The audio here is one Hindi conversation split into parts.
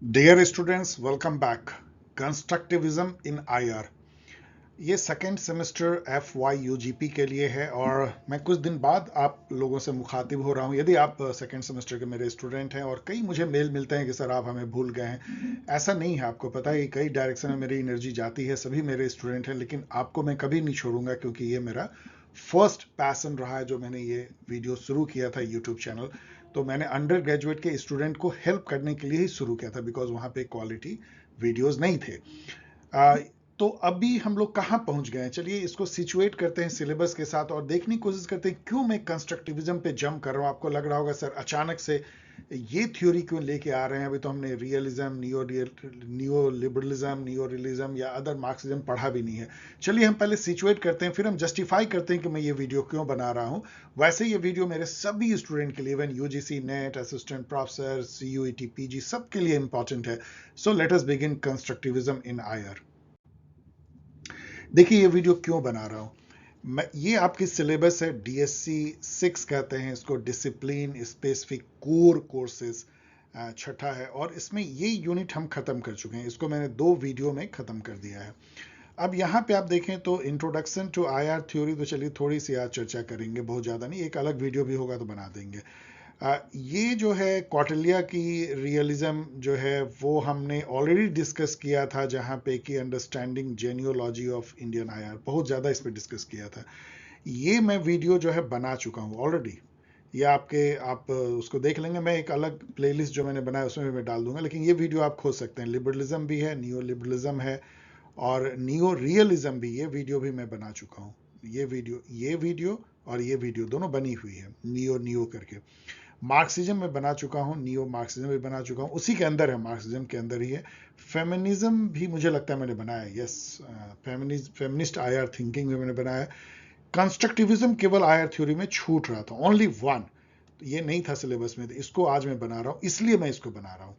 Dear students, welcome back. Constructivism in IR, ये second semester F Y UGP के लिए है और मैं कुछ दिन बाद आप लोगों से मुखातिब हो रहा हूँ। यदि आप सेकेंड सेमेस्टर के मेरे स्टूडेंट हैं और कई मुझे मेल मिलते हैं कि सर आप हमें भूल गए हैं, ऐसा नहीं है। आपको पता है कि कई डायरेक्शन में मेरी एनर्जी जाती है, सभी मेरे स्टूडेंट हैं, लेकिन आपको मैं कभी नहीं छोड़ूंगा क्योंकि ये मेरा फर्स्ट पैसन रहा है। जो मैंने ये वीडियो शुरू किया था यूट्यूब चैनल, तो मैंने अंडर ग्रेजुएट के स्टूडेंट को हेल्प करने के लिए ही शुरू किया था, बिकॉज वहाँ पे क्वालिटी वीडियोस नहीं थे। आ, तो अभी हम लोग कहाँ पहुंच गए हैं, चलिए इसको सिचुएट करते हैं सिलेबस के साथ और देखने की कोशिश करते हैं क्यों मैं कंस्ट्रक्टिविज्म पे जंप कर रहा हूँ। आपको लग रहा होगा सर अचानक से ये थ्योरी क्यों लेके आ रहे हैं, अभी तो हमने realism, neo liberalism, neo realism या अदर मार्क्सिज्म पढ़ा भी नहीं है। चलिए हम पहले सिचुएट करते हैं, फिर हम जस्टिफाई करते हैं कि मैं ये वीडियो क्यों बना रहा हूँ। वैसे ये वीडियो मेरे सभी स्टूडेंट के लिए, even UGC net, assistant professor, CUET PG, सबके लिए इंपॉर्टेंट है। So let us begin constructivism in IR. देखिए ये वीडियो क्यों बना रहा हूं मैं, ये आपकी सिलेबस है, डीएससी 6 कहते हैं इसको, डिसिप्लिन स्पेसिफिक कोर कोर्सेज, छठा है। और इसमें ये यूनिट हम खत्म कर चुके हैं, इसको मैंने 2 वीडियो में खत्म कर दिया है। अब यहाँ पे आप देखें तो इंट्रोडक्शन टू आईआर थ्योरी, तो चलिए थोड़ी सी आज चर्चा करेंगे, बहुत ज़्यादा नहीं, एक अलग वीडियो भी होगा तो बना देंगे। ये जो है कौटिल्य की रियलिज्म जो है वो हमने ऑलरेडी डिस्कस किया था, जहाँ पे कि अंडरस्टैंडिंग जेनियोलॉजी ऑफ इंडियन आईआर, बहुत ज़्यादा इस पर डिस्कस किया था। ये मैं वीडियो जो है बना चुका हूँ ऑलरेडी। ये आप उसको देख लेंगे, मैं एक अलग प्लेलिस्ट जो मैंने बनाया उसमें भी मैं डाल दूंगा, लेकिन ये वीडियो आप खोज सकते हैं। लिबरलिज्म भी है, नियो लिबरलिज्म है और नियो रियलिज्म भी, ये वीडियो भी मैं बना चुका हूँ। ये वीडियो और ये वीडियो दोनों बनी हुई है, नियो नियो करके। मार्क्सिज्म में बना चुका हूँ, नियो मार्क्सिज्म भी बना चुका हूँ, उसी के अंदर है, मार्क्सिज्म के अंदर ही है। फेमिनिज्म भी मुझे लगता है मैंने बनाया है, यस। फेमिनिस्ट आईआर थिंकिंग में मैंने बनाया है। कंस्ट्रक्टिविज्म केवल आईआर थ्योरी में छूट रहा था, ओनली वन, ये नहीं था सिलेबस में, तो इसको आज मैं बना रहा हूँ, इसलिए मैं इसको बना रहा हूँ।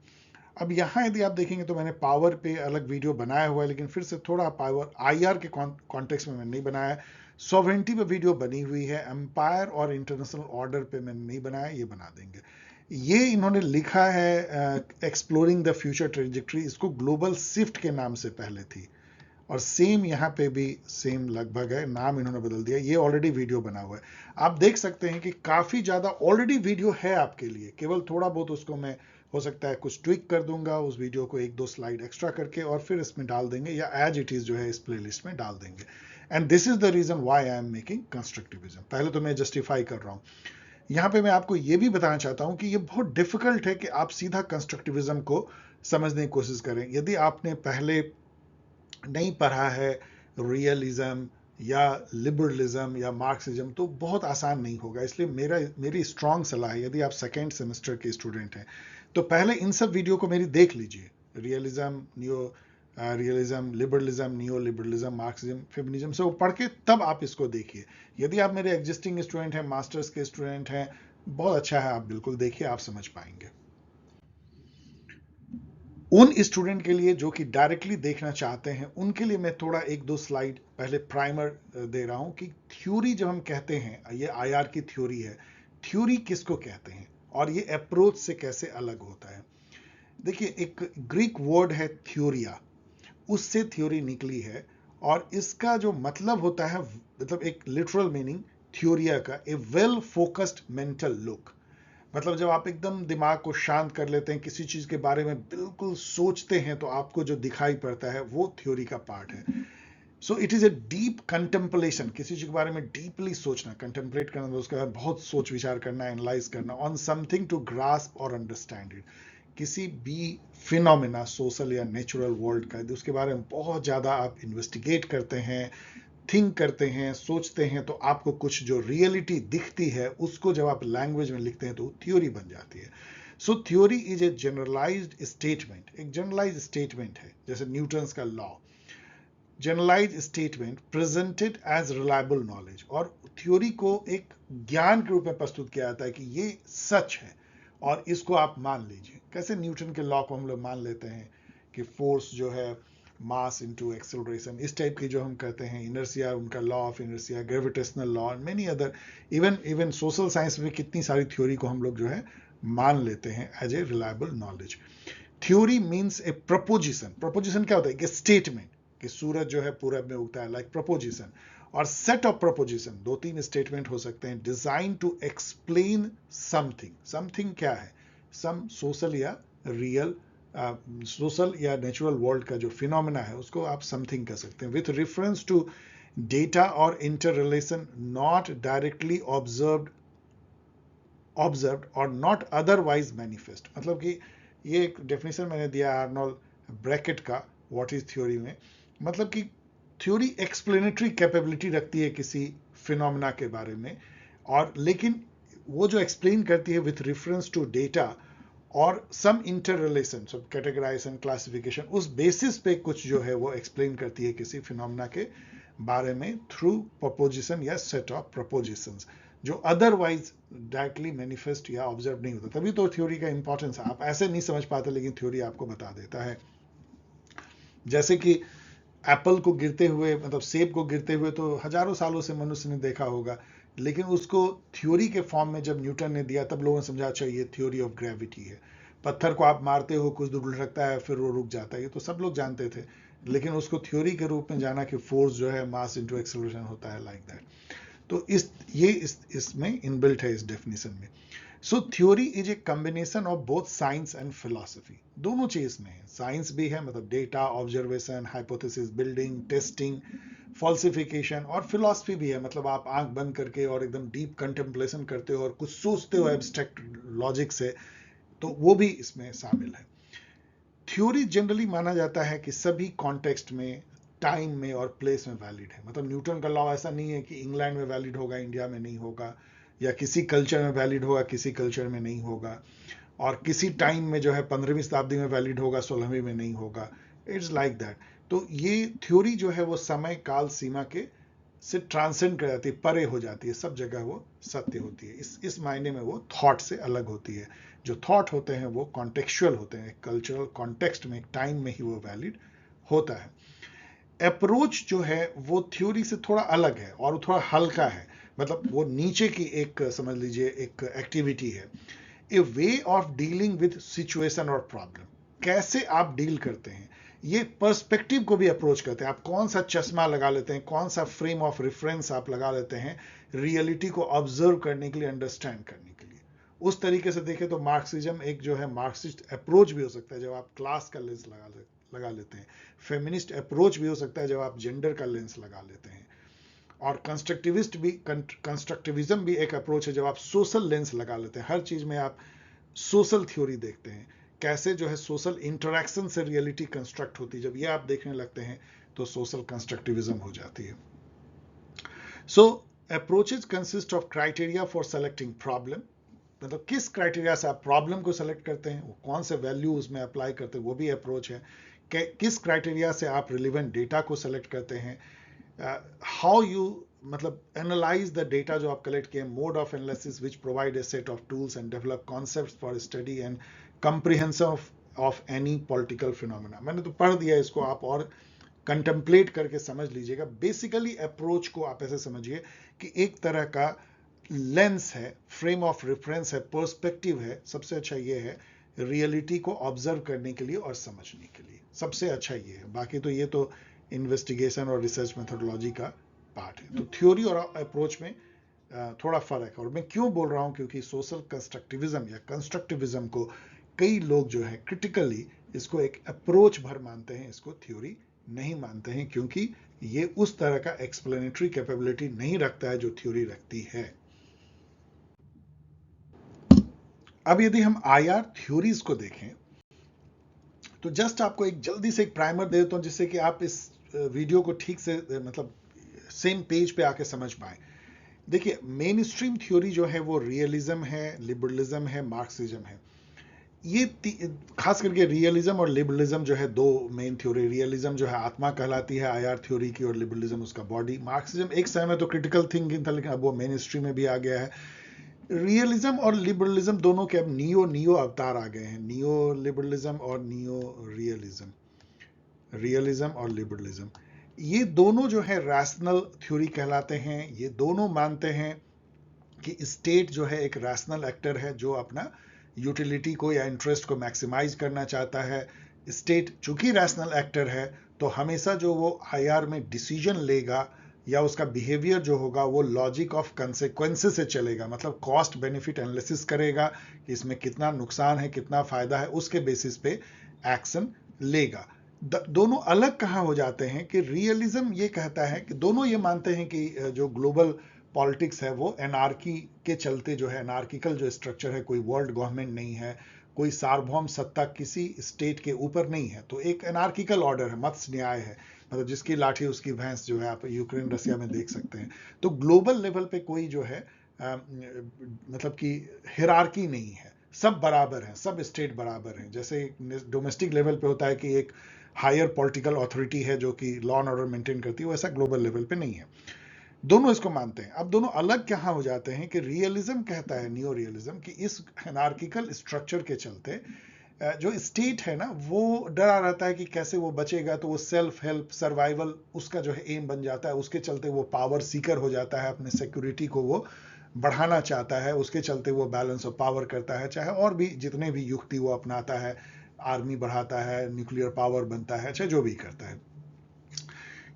अब यहाँ यदि आप देखेंगे तो मैंने पावर पे अलग वीडियो बनाया हुआ है, लेकिन फिर से थोड़ा पावर आईआर के कॉन्टेक्स्ट में मैंने नहीं बनाया है। सॉवरेंटी पे वीडियो बनी हुई है, एम्पायर और इंटरनेशनल ऑर्डर पे मैंने नहीं बनाया, ये बना देंगे। ये इन्होंने लिखा है एक्सप्लोरिंग द फ्यूचर ट्रेजेक्ट्री, इसको ग्लोबल शिफ्ट के नाम से पहले थी, और सेम यहाँ पे भी सेम लगभग है, नाम इन्होंने बदल दिया। ये ऑलरेडी वीडियो बना हुआ है, आप देख सकते हैं कि काफी ज्यादा ऑलरेडी वीडियो है आपके लिए, केवल थोड़ा बहुत उसको मैं हो सकता है कुछ ट्विक कर दूंगा, उस वीडियो को 1-2 स्लाइड एक्स्ट्रा करके और फिर इसमें डाल देंगे, या एज इट इज जो है इस प्लेलिस्ट में डाल देंगे। And this is the reason why I am making constructivism. पहले तो मैं जस्टिफाई कर रहा हूँ, यहाँ पे मैं आपको ये भी बताना चाहता हूँ कि ये बहुत डिफिकल्ट है कि आप सीधा कंस्ट्रक्टिविज्म को समझने की कोशिश करें। यदि आपने पहले नहीं पढ़ा है रियलिज्म या लिबरलिज्म या मार्क्सिज्म, तो बहुत आसान नहीं होगा। इसलिए मेरी स्ट्रांग सलाह है, यदि आप सेकेंड सेमेस्टर के स्टूडेंट हैं तो पहले इन सब वीडियो को मेरी देख लीजिए, realism, neo realism, liberalism, neo liberalism, Marxism, feminism, से वो पढ़ के तब आप इसको देखिए। यदि आप मेरे एग्जिस्टिंग स्टूडेंट हैं, मास्टर्स के स्टूडेंट हैं, बहुत अच्छा है, आप बिल्कुल देखिए, आप समझ पाएंगे। उन स्टूडेंट के लिए जो कि डायरेक्टली देखना चाहते हैं, उनके लिए मैं थोड़ा 1-2 स्लाइड पहले प्राइमर दे रहा हूं कि थ्योरी जब हम कहते हैं, ये आईआर की थ्योरी है, थ्योरी किसको कहते हैं और ये अप्रोच से कैसे अलग होता है। देखिए, एक ग्रीक वर्ड है थ्योरिया, उससे थ्योरी निकली है, और इसका जो मतलब होता है, मतलब एक लिटरल मीनिंग थ्योरिया का, ए वेल फोकस्ड मेंटल लुक। मतलब जब आप एकदम दिमाग को शांत कर लेते हैं, किसी चीज के बारे में बिल्कुल सोचते हैं, तो आपको जो दिखाई पड़ता है वो थ्योरी का पार्ट है। So it is a deep contemplation, किसी चीज के बारे में डीपली सोचना, कंटेम्पलेट करना, उसके बाद बहुत सोच विचार करना, एनालाइज करना ऑन समथिंग टू ग्रास्प और अंडरस्टैंड इट। किसी भी फिनोमिना, सोशल या नेचुरल वर्ल्ड का, उसके बारे में बहुत ज्यादा आप इन्वेस्टिगेट करते हैं, थिंक करते हैं, सोचते हैं, तो आपको कुछ जो रियलिटी दिखती है उसको जब आप लैंग्वेज में लिखते हैं तो थ्योरी बन जाती है। So theory is a generalised statement, एक जनरलाइज्ड स्टेटमेंट है, जैसे न्यूटन्स का law, generalised statement presented as reliable knowledge. और थ्योरी को एक ज्ञान के रूप में प्रस्तुत किया जाता है कि ये सच है और इसको आप मान लीजिए। कैसे न्यूटन के लॉ को हम लोग मान लेते हैं कि फोर्स जो है मास इनटू एक्सेलरेशन, इस टाइप की जो हम कहते हैं, इनर्शिया, उनका law of inertia, gravitational law, many other, even even social science में कितनी सारी थ्योरी को हम लोग जो है मान लेते हैं as a reliable knowledge. Theory means a proposition. Proposition क्या होता है? कि स्टेटमेंट, कि सूरज जो है पूरब में उगता है, लाइक प्रपोजिशन। और सेट ऑफ प्रपोजिशन, 2-3 स्टेटमेंट हो सकते हैं, design to explain something. Something क्या है? सम सोशल या रियल, सोशल या नेचुरल वर्ल्ड का जो फिनोमेना है उसको आप समथिंग कह सकते हैं, विथ रेफरेंस टू डेटा और inter relation not directly observed और नॉट अदरवाइज मैनिफेस्ट। मतलब कि ये एक डेफिनेशन मैंने दिया आर्नोल्ड ब्रैकेट का व्हाट इज थ्योरी में। मतलब कि थ्योरी एक्सप्लेनेटरी कैपेबिलिटी रखती है किसी फिनोमेना के बारे में, और लेकिन वो जो एक्सप्लेन करती है विथ रेफरेंस टू डेटा और सम इंटर रिलेशन, सब कैटेगराइजेशन, क्लासिफिकेशन, उस बेसिस पे कुछ जो है वो एक्सप्लेन करती है किसी फिनोमेना के बारे में थ्रू प्रपोजिशन या सेट ऑफ प्रपोजिशंस, जो अदरवाइज डायरेक्टली मैनिफेस्ट या ऑब्जर्व नहीं होता। तभी तो थ्योरी का इंपॉर्टेंस है। आप ऐसे नहीं समझ पाते, लेकिन थ्योरी आपको बता देता है। जैसे कि एप्पल को गिरते हुए, मतलब सेब को गिरते हुए तो हजारों सालों से मनुष्य ने देखा होगा, लेकिन उसको थ्योरी के फॉर्म में जब न्यूटन ने दिया तब लोगों ने समझा अच्छा ये थ्योरी ऑफ ग्रेविटी है। पत्थर को आप मारते हो, कुछ दूर लटकता है, फिर वो रुक जाता है, ये तो सब लोग जानते थे, लेकिन उसको थ्योरी के रूप में जाना कि फोर्स जो है मास इनटू एक्सेलरेशन होता है, लाइक दैट। तो इसमें इनबिल्ट है इस डेफिनेशन में। सो theory is a combination of both science and philosophy. दोनों चीज में है, साइंस भी है, मतलब data, observation, hypothesis building, testing, falsification, और फिलॉसफी भी है, मतलब आप आंख बंद करके और एकदम डीप कंटेम्पलेशन करते हो और कुछ सोचते हो एब्स्ट्रैक्ट लॉजिक से, तो वो भी इसमें शामिल है। थ्योरी जनरली माना जाता है कि सभी कॉन्टेक्स्ट में, टाइम में और प्लेस में वैलिड है। मतलब न्यूटन का लॉ ऐसा नहीं है कि इंग्लैंड में वैलिड होगा, इंडिया में नहीं होगा, या किसी कल्चर में वैलिड होगा, किसी कल्चर में नहीं होगा, और किसी टाइम में जो है 15वीं शताब्दी में वैलिड होगा, 16वीं में नहीं होगा। It's like that. तो ये थ्योरी जो है वो समय काल सीमा के से ट्रांसेंड कर जाती है, परे हो जाती है, सब जगह वो सत्य होती है। इस मायने में वो थॉट से अलग होती है। जो थॉट होते हैं वो कॉन्टेक्चुअल होते हैं, कल्चरल कॉन्टेक्स्ट में, एक टाइम में ही वो वैलिड होता है। अप्रोच जो है वो थ्योरी से थोड़ा अलग है और थोड़ा हल्का है, मतलब वो नीचे की एक, समझ लीजिए, एक एक्टिविटी है। A way of dealing with situation और प्रॉब्लम, कैसे आप डील करते हैं, ये पर्सपेक्टिव को भी अप्रोच करते हैं। आप कौन सा चश्मा लगा लेते हैं, कौन सा फ्रेम ऑफ रेफरेंस आप लगा लेते हैं रियलिटी को ऑब्जर्व करने के लिए, अंडरस्टैंड करने के लिए। उस तरीके से देखें तो मार्क्सिज्म एक जो है मार्क्सिस्ट अप्रोच भी हो सकता है जब आप क्लास का लेंस लगा लेते हैं। फेमिनिस्ट अप्रोच भी हो सकता है जब आप जेंडर का लेंस लगा लेते हैं। और कंस्ट्रक्टिविज्म भी एक अप्रोच है जब आप सोशल लेंस लगा लेते हैं। हर चीज में आप सोशल थ्योरी देखते हैं, कैसे जो है सोशल इंटरेक्शन से रियलिटी कंस्ट्रक्ट होती है। जब ये आप देखने लगते हैं तो सोशल कंस्ट्रक्टिविज्म हो जाती है। So approaches consist of criteria for selecting problem, मतलब किस क्राइटेरिया से आप प्रॉब्लम को सेलेक्ट करते हैं, कौन से वैल्यू उसमें अप्लाई करते हैं, वो भी अप्रोच है। किस क्राइटेरिया से आप रिलेवेंट डेटा को सेलेक्ट करते हैं, हाउ यू, मतलब एनालाइज द डेटा जो आप कलेक्ट किए, mode of analysis which provide a set of tools and develop concepts for study and comprehension of any political phenomena. मैंने तो पढ़ दिया, इसको आप और कंटेम्पलेट करके समझ लीजिएगा। बेसिकली अप्रोच को आप ऐसे समझिए कि एक तरह का लेंस है, फ्रेम ऑफ रेफरेंस है, पर्सपेक्टिव है। सबसे अच्छा ये है रियलिटी को ऑब्जर्व करने के लिए और समझने के लिए, सबसे अच्छा ये है। बाकी तो ये तो इन्वेस्टिगेशन और रिसर्च मेथोडोलॉजी का पार्ट है। तो थ्योरी और अप्रोच में थोड़ा फर्क है। और मैं क्यों बोल रहा हूं, क्योंकि सोशल कंस्ट्रक्टिविज्म या कंस्ट्रक्टिविज्म को कई लोग जो है क्रिटिकली इसको एक अप्रोच भर मानते हैं, इसको थ्योरी नहीं मानते हैं, क्योंकि ये उस तरह का एक्सप्लेनेटरी कैपेबिलिटी नहीं रखता है जो थ्योरी रखती है। अब यदि हम आईआर थ्योरीज को देखें तो जस्ट आपको एक जल्दी से एक प्राइमर दे देता हूं, जिससे कि आप इस वीडियो को ठीक से, मतलब सेम पेज पे आके समझ पाए। देखिए, मेन स्ट्रीम थ्योरी जो है वो रियलिज्म है, लिबरलिज्म है, मार्क्सिज्म है। ये खास करके रियलिज्म और लिबरलिज्म जो है दो मेन थ्योरी। रियलिज्म जो है आत्मा कहलाती है आईआर थ्योरी की, और लिबरलिज्म उसका बॉडी। मार्क्सिज्म एक समय में तो क्रिटिकल थिंकिंग था, लेकिन अब वो मेन स्ट्रीम में भी आ गया है। रियलिज्म और लिबरलिज्म दोनों के अब नियो अवतार आ गए हैं, नियो लिबरलिज्म और नियो रियलिज्म। रियलिज्म और लिबरलिज्म, ये दोनों जो है रैशनल थ्योरी कहलाते हैं। ये दोनों मानते हैं कि स्टेट जो है एक रैशनल एक्टर है जो अपना यूटिलिटी को या इंटरेस्ट को मैक्सिमाइज करना चाहता है। स्टेट चूंकि रैशनल एक्टर है तो हमेशा जो वो आईआर में डिसीजन लेगा या उसका बिहेवियर जो होगा वो लॉजिक ऑफ कंसेक्वेंसेस से चलेगा, मतलब कॉस्ट बेनिफिट एनालिसिस करेगा कि इसमें कितना नुकसान है कितना फायदा है, उसके बेसिस पे एक्शन लेगा। दोनों अलग कहाँ हो जाते हैं कि रियलिज्म ये कहता है कि दोनों ये मानते हैं कि जो ग्लोबल पॉलिटिक्स है वो एनार्की के चलते जो है, एनार्किकल जो स्ट्रक्चर है, कोई वर्ल्ड गवर्नमेंट नहीं है, कोई सार्वभौम सत्ता किसी स्टेट के ऊपर नहीं है, तो एक एनार्किकल ऑर्डर है, मत्स्य न्याय है, मतलब जिसकी लाठी उसकी भैंस जो है आप यूक्रेन रसिया में देख सकते हैं। तो ग्लोबल लेवल पे कोई जो है मतलब कि हिरार्की नहीं है, सब बराबर हैं, सब स्टेट बराबर हैं। जैसे डोमेस्टिक लेवल पे होता है कि एक हायर पॉलिटिकल अथॉरिटी है जो कि लॉ एंड ऑर्डर मेंटेन करती है, वैसा ग्लोबल लेवल पे नहीं है। दोनों इसको मानते हैं। अब दोनों अलग कहाँ हो जाते हैं कि रियलिज्म कहता है, नियो रियलिज्म, कि इस एनार्किकल स्ट्रक्चर के चलते जो स्टेट है ना वो डरा रहता है कि कैसे वो बचेगा, तो वो सेल्फ हेल्प सर्वाइवल उसका जो है एम बन जाता है, उसके चलते वो पावर सीकर हो जाता है, अपने सिक्योरिटी को वो बढ़ाना चाहता है, उसके चलते वो बैलेंस ऑफ पावर करता है, चाहे और भी जितने भी युक्ति वो अपनाता है, आर्मी बढ़ाता है, न्यूक्लियर पावर बनता है, चाहे जो भी करता है।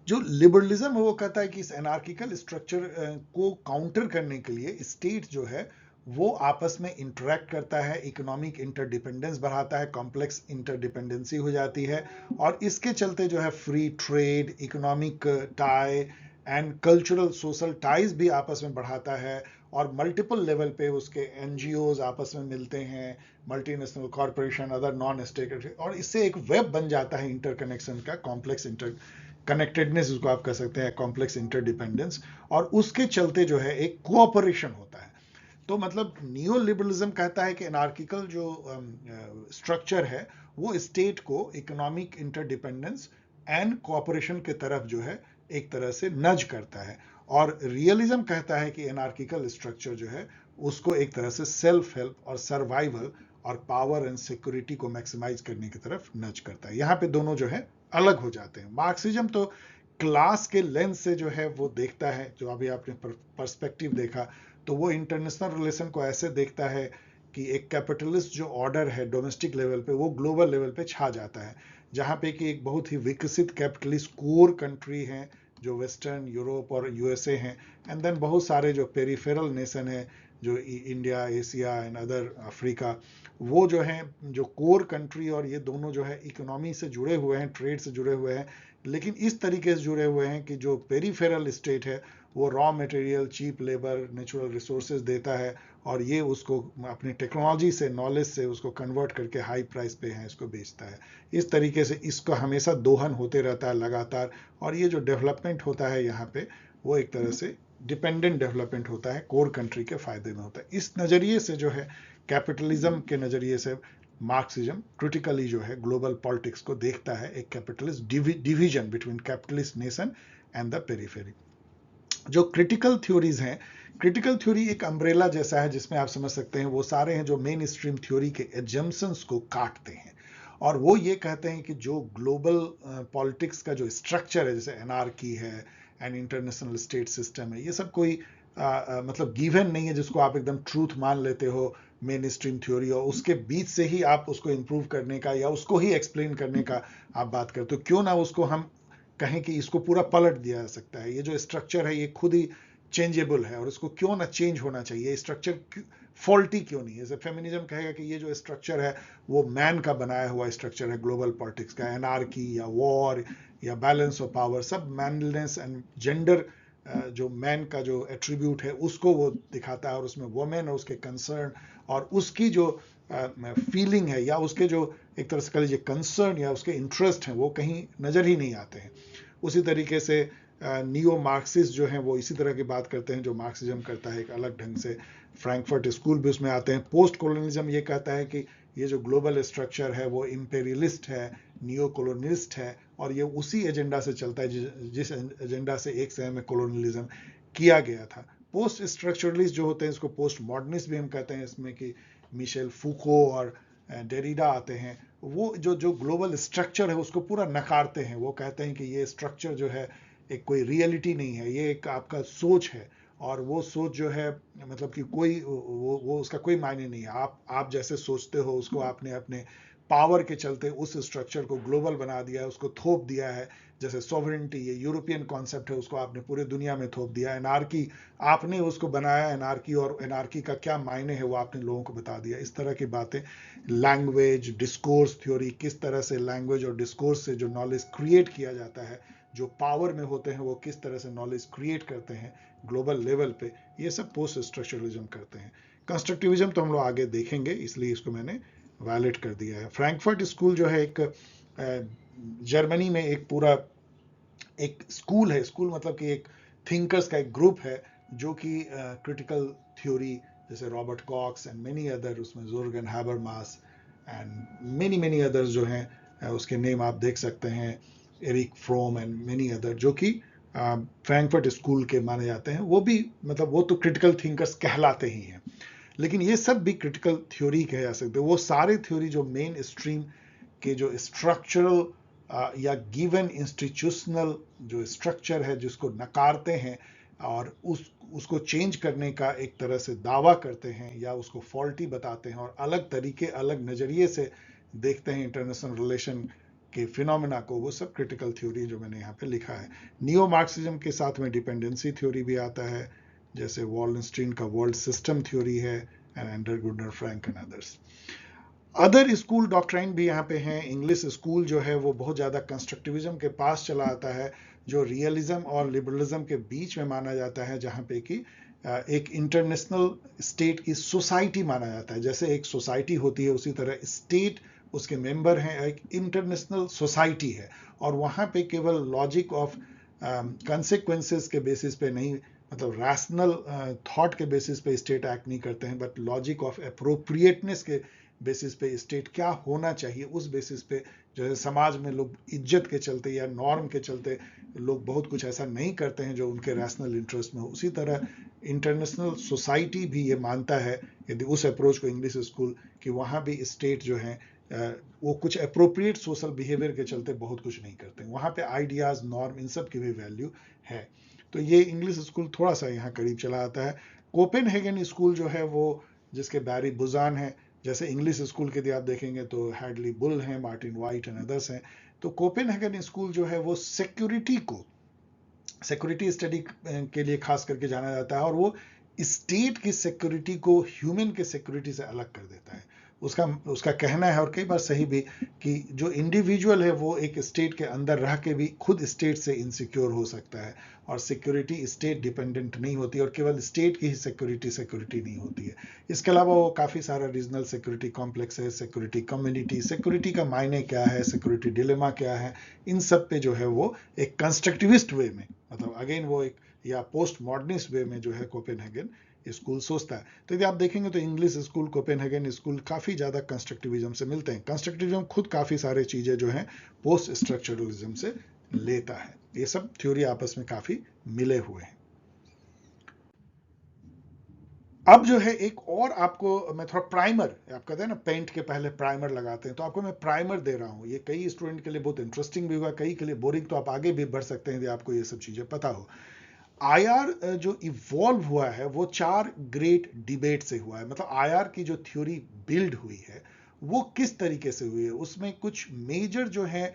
जो लिबरलिज्म है वो कहता है कि इस एनार्किकल स्ट्रक्चर को काउंटर करने के लिए स्टेट जो है वो आपस में इंटरेक्ट करता है, इकोनॉमिक इंटरडिपेंडेंस बढ़ाता है, कॉम्प्लेक्स इंटरडिपेंडेंसी हो जाती है, और इसके चलते जो है free trade, economic tie and cultural social ties भी आपस में बढ़ाता है, और मल्टीपल लेवल पे उसके एनजीओज आपस में मिलते हैं, multinational corporation, other non state, और इससे एक वेब बन जाता है इंटरकनेक्शन का, कॉम्प्लेक्स इंटर कनेक्टेडनेस उसको आप कह सकते हैं, कॉम्प्लेक्स इंटरडिपेंडेंस, और उसके चलते जो है एक कोऑपरेशन होता है। तो मतलब नियो लिबरलिज्म कहता है कि एनार्किकल जो स्ट्रक्चर है वो स्टेट को इकोनॉमिक इंटरडिपेंडेंस एंड कोऑपरेशन के तरफ जो है एक तरह से नज करता है, और रियलिज्म कहता है कि एनार्किकल स्ट्रक्चर जो है उसको एक तरह से सेल्फ हेल्प और सर्वाइवल और पावर एंड सिक्योरिटी को मैक्सिमाइज करने की तरफ नज करता है। यहाँ पे दोनों जो है अलग हो जाते हैं। मार्क्सिज्म तो क्लास के लेंस से जो है वो देखता है, जो अभी आपने पर्सपेक्टिव देखा, तो वो इंटरनेशनल रिलेशन को ऐसे देखता है कि एक कैपिटलिस्ट जो ऑर्डर है डोमेस्टिक लेवल पे वो ग्लोबल लेवल पे छा जाता है, जहाँ पे कि एक बहुत ही विकसित कैपिटलिस्ट कोर कंट्री है जो वेस्टर्न यूरोप और यूएसए हैं, एंड देन बहुत सारे जो पेरिफेरल नेशन है जो India, Asia and other Africa, वो जो हैं जो कोर कंट्री, और ये दोनों जो है इकोनॉमी से जुड़े हुए हैं, ट्रेड से जुड़े हुए हैं, लेकिन इस तरीके से जुड़े हुए हैं कि जो पेरिफेरल स्टेट है वो raw material, cheap labour, natural resources देता है, और ये उसको अपनी टेक्नोलॉजी से, नॉलेज से उसको कन्वर्ट करके हाई प्राइस पे है इसको बेचता है। इस तरीके से इसका हमेशा दोहन होते रहता है लगातार, और ये जो डेवलपमेंट होता है यहाँ पे वो एक तरह से डिपेंडेंट डेवलपमेंट होता है, कोर कंट्री के फायदे में होता है। इस नज़रिए से जो है कैपिटलिज्म के नज़रिए से मार्क्सिज्म क्रिटिकली जो है ग्लोबल पॉलिटिक्स को देखता है, एक capitalist division between capitalist nation and the periphery. जो क्रिटिकल थ्योरीज हैं, क्रिटिकल थ्योरी एक अम्ब्रेला जैसा है जिसमें आप समझ सकते हैं वो सारे हैं जो मेन स्ट्रीम थ्योरी के एजम्पशंस को काटते हैं, और वो ये कहते हैं कि जो ग्लोबल पॉलिटिक्स का जो स्ट्रक्चर है, जैसे एनार्की है एंड इंटरनेशनल स्टेट सिस्टम है, ये सब कोई मतलब गिवन नहीं है जिसको आप एकदम ट्रूथ मान लेते हो मेन स्ट्रीम थ्योरी, और उसके बीच से ही आप उसको इम्प्रूव करने का या उसको ही एक्सप्लेन करने का आप बात करते हो। क्यों ना उसको हम कहें कि इसको पूरा पलट दिया जा सकता है, ये जो स्ट्रक्चर है ये खुद ही चेंजेबल है, और इसको क्यों ना चेंज होना चाहिए, स्ट्रक्चर फॉल्टी क्यों नहीं है। जैसे फेमिनिज्म कहेगा कि ये जो स्ट्रक्चर है वो मैन का बनाया हुआ स्ट्रक्चर है ग्लोबल पॉलिटिक्स का, एनार्की या वॉर या बैलेंस ऑफ पावर, सब मैनलीनेस एंड जेंडर जो मैन का जो एट्रीब्यूट है उसको वो दिखाता है, और उसमें वुमेन और उसके कंसर्न और उसकी जो फीलिंग है या उसके जो एक तरह से कह लीजिए कंसर्न या उसके इंटरेस्ट हैं वो कहीं नज़र ही नहीं आते हैं। उसी तरीके से नियो मार्क्सिस्ट जो हैं वो इसी तरह की बात करते हैं जो मार्क्सिज्म करता है एक अलग ढंग से। फ्रैंकफर्ट स्कूल भी उसमें आते हैं। पोस्ट कॉलोनिज्म ये कहता है कि ये जो ग्लोबल स्ट्रक्चर है वो इम्पेरियलिस्ट है, नियो कॉलोनिस्ट है, और ये उसी एजेंडा से चलता है जिस एजेंडा से एक समय में कॉलोनियलिज्म किया गया था। पोस्ट स्ट्रक्चरलिस्ट जो होते हैं इसको पोस्ट मॉडर्निस्ट भी हम कहते हैं, इसमें कि मिशेल फूको और डेरिडा आते हैं। वो जो ग्लोबल स्ट्रक्चर है उसको पूरा नकारते हैं, वो कहते हैं कि ये स्ट्रक्चर जो है एक कोई रियलिटी नहीं है, ये एक आपका सोच है, और वो सोच जो है मतलब कि कोई वो उसका कोई मायने नहीं है। आप जैसे सोचते हो उसको आपने अपने पावर के चलते उस स्ट्रक्चर को ग्लोबल बना दिया है, उसको थोप दिया है। जैसे सॉवरेनिटी, ये यूरोपियन कॉन्सेप्ट है, उसको आपने पूरे दुनिया में थोप दिया। एनार्की आपने उसको बनाया, एनार्की, और एनार्की का क्या मायने है वो आपने लोगों को बता दिया। इस तरह की बातें। लैंग्वेज डिस्कोर्स थ्योरी, किस तरह से लैंग्वेज और डिस्कोर्स से जो नॉलेज क्रिएट किया जाता है, जो पावर में होते हैं वो किस तरह से नॉलेज क्रिएट करते हैं ग्लोबल लेवल पे, ये सब पोस्ट स्ट्रक्चरलिज्म करते हैं। कंस्ट्रक्टिविज्म तो हम लोग आगे देखेंगे, इसलिए इसको मैंने वैलिड कर दिया है। फ्रैंकफर्ट स्कूल जो है एक जर्मनी में एक पूरा एक स्कूल है। स्कूल मतलब कि एक थिंकर्स का एक ग्रुप है जो कि क्रिटिकल थ्योरी, जैसे Robert Cox and many other, उसमें Jurgen Habermas and many many others जो हैं, उसके नेम आप देख सकते हैं, Erich Fromm and many other, जो कि फ्रैंकफर्ट स्कूल के माने जाते हैं। वो भी मतलब वो तो क्रिटिकल थिंकर्स कहलाते ही हैं, लेकिन ये सब भी क्रिटिकल थ्योरी कहे जा सकते हैं। वो सारे थ्योरी जो मेन स्ट्रीम के जो स्ट्रक्चरल या गिवन इंस्टीट्यूशनल जो स्ट्रक्चर है जिसको नकारते हैं और उसको चेंज करने का एक तरह से दावा करते हैं या उसको फॉल्टी बताते हैं और अलग तरीके अलग नज़रिए से देखते हैं इंटरनेशनल रिलेशन के फिनोमेना को, वो सब क्रिटिकल थ्योरी जो मैंने यहाँ पे लिखा है। नियो मार्क्सिज्म के साथ में डिपेंडेंसी थ्योरी भी आता है, जैसे वॉलनस्टीन का वर्ल्ड सिस्टम थ्योरी है, and Andre Gunder Frank and others. Other school doctrine भी यहाँ पे हैं। इंग्लिश स्कूल जो है वो बहुत ज़्यादा कंस्ट्रक्टिविज्म के पास चला आता है, जो रियलिज्म और लिबरलिज्म के बीच में माना जाता है, जहाँ पे कि एक इंटरनेशनल स्टेट की सोसाइटी माना जाता है। जैसे एक सोसाइटी होती है उसी तरह स्टेट उसके मेंबर हैं, एक इंटरनेशनल सोसाइटी है, और वहाँ पे केवल लॉजिक ऑफ कंसिक्वेंसेस के बेसिस पे नहीं, मतलब रैशनल थॉट के बेसिस पे स्टेट एक्ट नहीं करते हैं, बट लॉजिक ऑफ अप्रोप्रिएटनेस के बेसिस पे स्टेट क्या होना चाहिए, उस बेसिस पे जो है समाज में लोग इज्जत के चलते या नॉर्म के चलते लोग बहुत कुछ ऐसा नहीं करते हैं जो उनके रैशनल इंटरेस्ट में हो। उसी तरह इंटरनेशनल सोसाइटी भी ये मानता है, यदि उस अप्रोच को इंग्लिश स्कूल, कि वहाँ भी स्टेट जो है वो कुछ अप्रोप्रिएट सोशल बिहेवियर के चलते बहुत कुछ नहीं करते, वहाँ पे आइडियाज नॉर्म इन सब की भी वैल्यू है। तो ये इंग्लिश स्कूल थोड़ा सा यहाँ करीब चला आता है। कोपेनहेगन स्कूल जो है वो, जिसके बैरी बुजान है, जैसे इंग्लिश स्कूल के यदि आप देखेंगे तो हैडली बुल हैं, मार्टिन वाइट एंड अदर्स हैं। तो कोपेनहेगन स्कूल जो है वो सिक्योरिटी स्टडी के लिए खास करके जाना जाता है, और वो स्टेट की सिक्योरिटी को ह्यूमन के सिक्योरिटी से अलग कर देता है। उसका कहना है, और कई बार सही भी, कि जो इंडिविजुअल है वो एक स्टेट के अंदर रह के भी खुद स्टेट से इनसिक्योर हो सकता है, और सिक्योरिटी स्टेट डिपेंडेंट नहीं होती, और केवल स्टेट की ही सिक्योरिटी नहीं होती है। इसके अलावा वो काफ़ी सारा रीजनल सिक्योरिटी कॉम्प्लेक्स है, सिक्योरिटी कम्युनिटी, सिक्योरिटी का मायने क्या है, सिक्योरिटी डिलेमा क्या है, इन सब पे जो है वो एक कंस्ट्रक्टिविस्ट वे में, मतलब अगेन वो एक या पोस्ट मॉडर्निस्ट वे में जो है कोपेनहेगन स्कूल सोचता है। तो यदि आप देखेंगे तो इंग्लिश स्कूल, कोपेनहेगन स्कूल काफ़ी ज़्यादा कंस्ट्रक्टिविज्म से मिलते हैं। कंस्ट्रक्टिविज्म खुद काफ़ी सारे चीज़ें जो हैं पोस्ट स्ट्रक्चरलिज्म से लेता है। ये सब थ्योरी आपस में काफ़ी मिले हुए हैं। अब जो है एक और आपको मैं थोड़ा प्राइमर, आप कहते हैं ना पेंट के पहले प्राइमर लगाते हैं, तो आपको मैं प्राइमर दे रहा हूँ। ये कई स्टूडेंट के लिए बहुत इंटरेस्टिंग भी हुआ, कई के लिए बोरिंग, तो आप आगे भी बढ़ सकते हैं यदि आपको ये सब चीज़ें पता हो। आईआर जो इवॉल्व हुआ है वो 4 ग्रेट डिबेट से हुआ है। मतलब आईआर की जो थ्योरी बिल्ड हुई है वो किस तरीके से हुई है, उसमें कुछ मेजर जो है